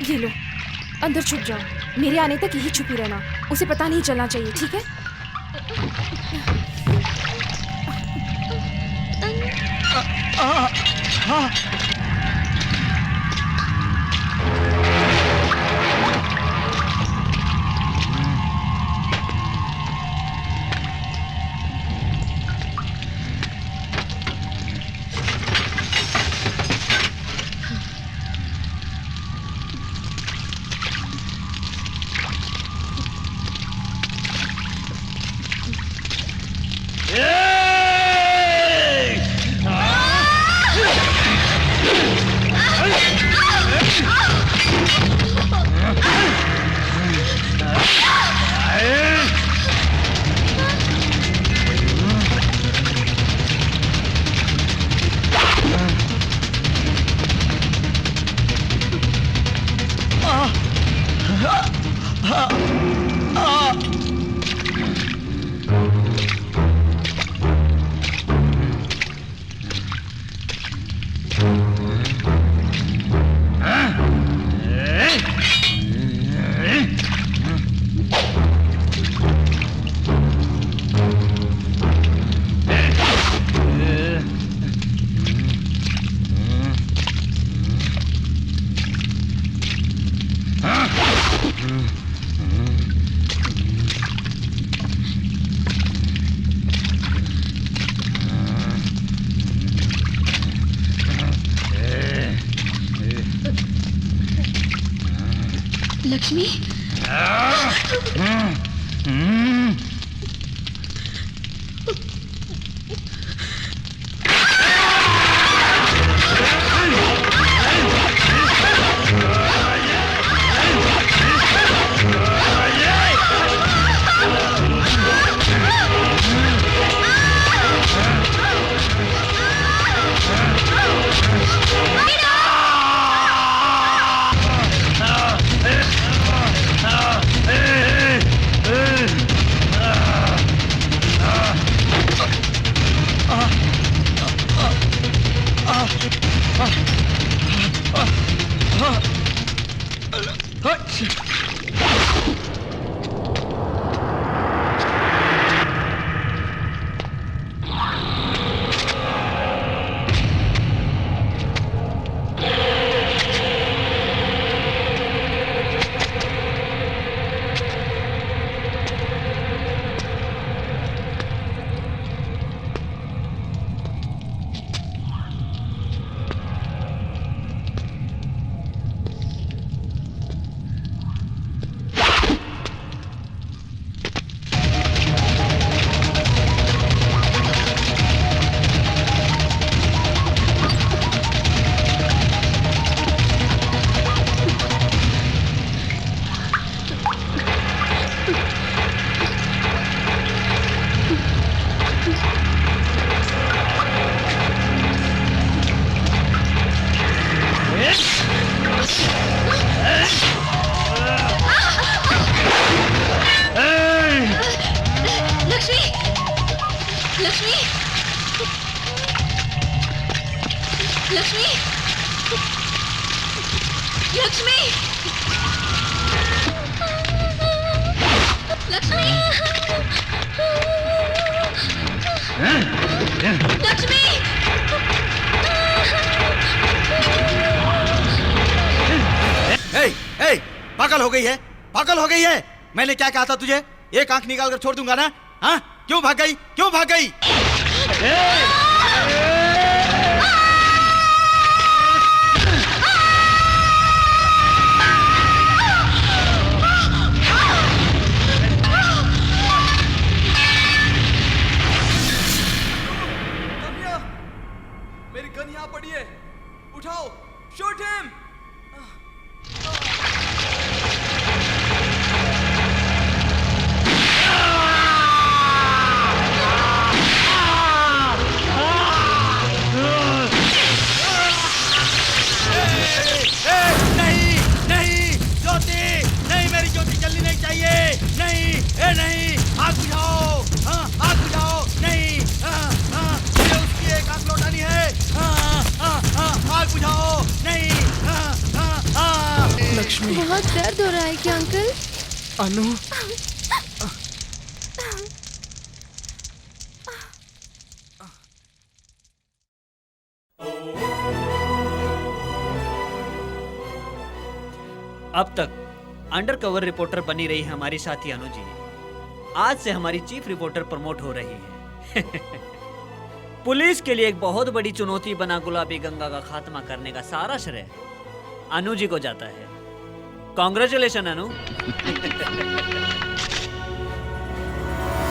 ये लो, अंदर छुप जाओ। मेरे आने तक यही छुपी रहना, उसे पता नहीं चलना चाहिए, ठीक है? लक्ष्मी, लक्ष्मी, पागल हो गई है, पागल हो गई है। मैंने क्या कहा था तुझे? एक आंख निकाल कर छोड़ दूंगा ना। हाँ, क्यों भाग गई, क्यों भाग गई? मेरी गन यहाँ पड़ी है, उठाओ, शूट हिम। नहीं, नहीं, ज्योति, नहीं, मेरी ज्योति जलनी नहीं चाहिए। नहीं, नहीं, आग बुझाओ, हाँ, आग बुझाओ। नहीं, मुझे उसकी एक आग लौटानी है। आग बुझाओ, नहीं। लक्ष्मी, बहुत दर्द हो रहा है क्या अंकल? अनु, अब तक अंडर कवर रिपोर्टर बनी रही हमारी साथी अनु जी आज से हमारी चीफ रिपोर्टर प्रमोट हो रही है। पुलिस के लिए एक बहुत बड़ी चुनौती बना गुलाबी गंगा का खात्मा करने का सारा श्रेय अनु जी को जाता है। कॉन्ग्रेचुलेशन अनु।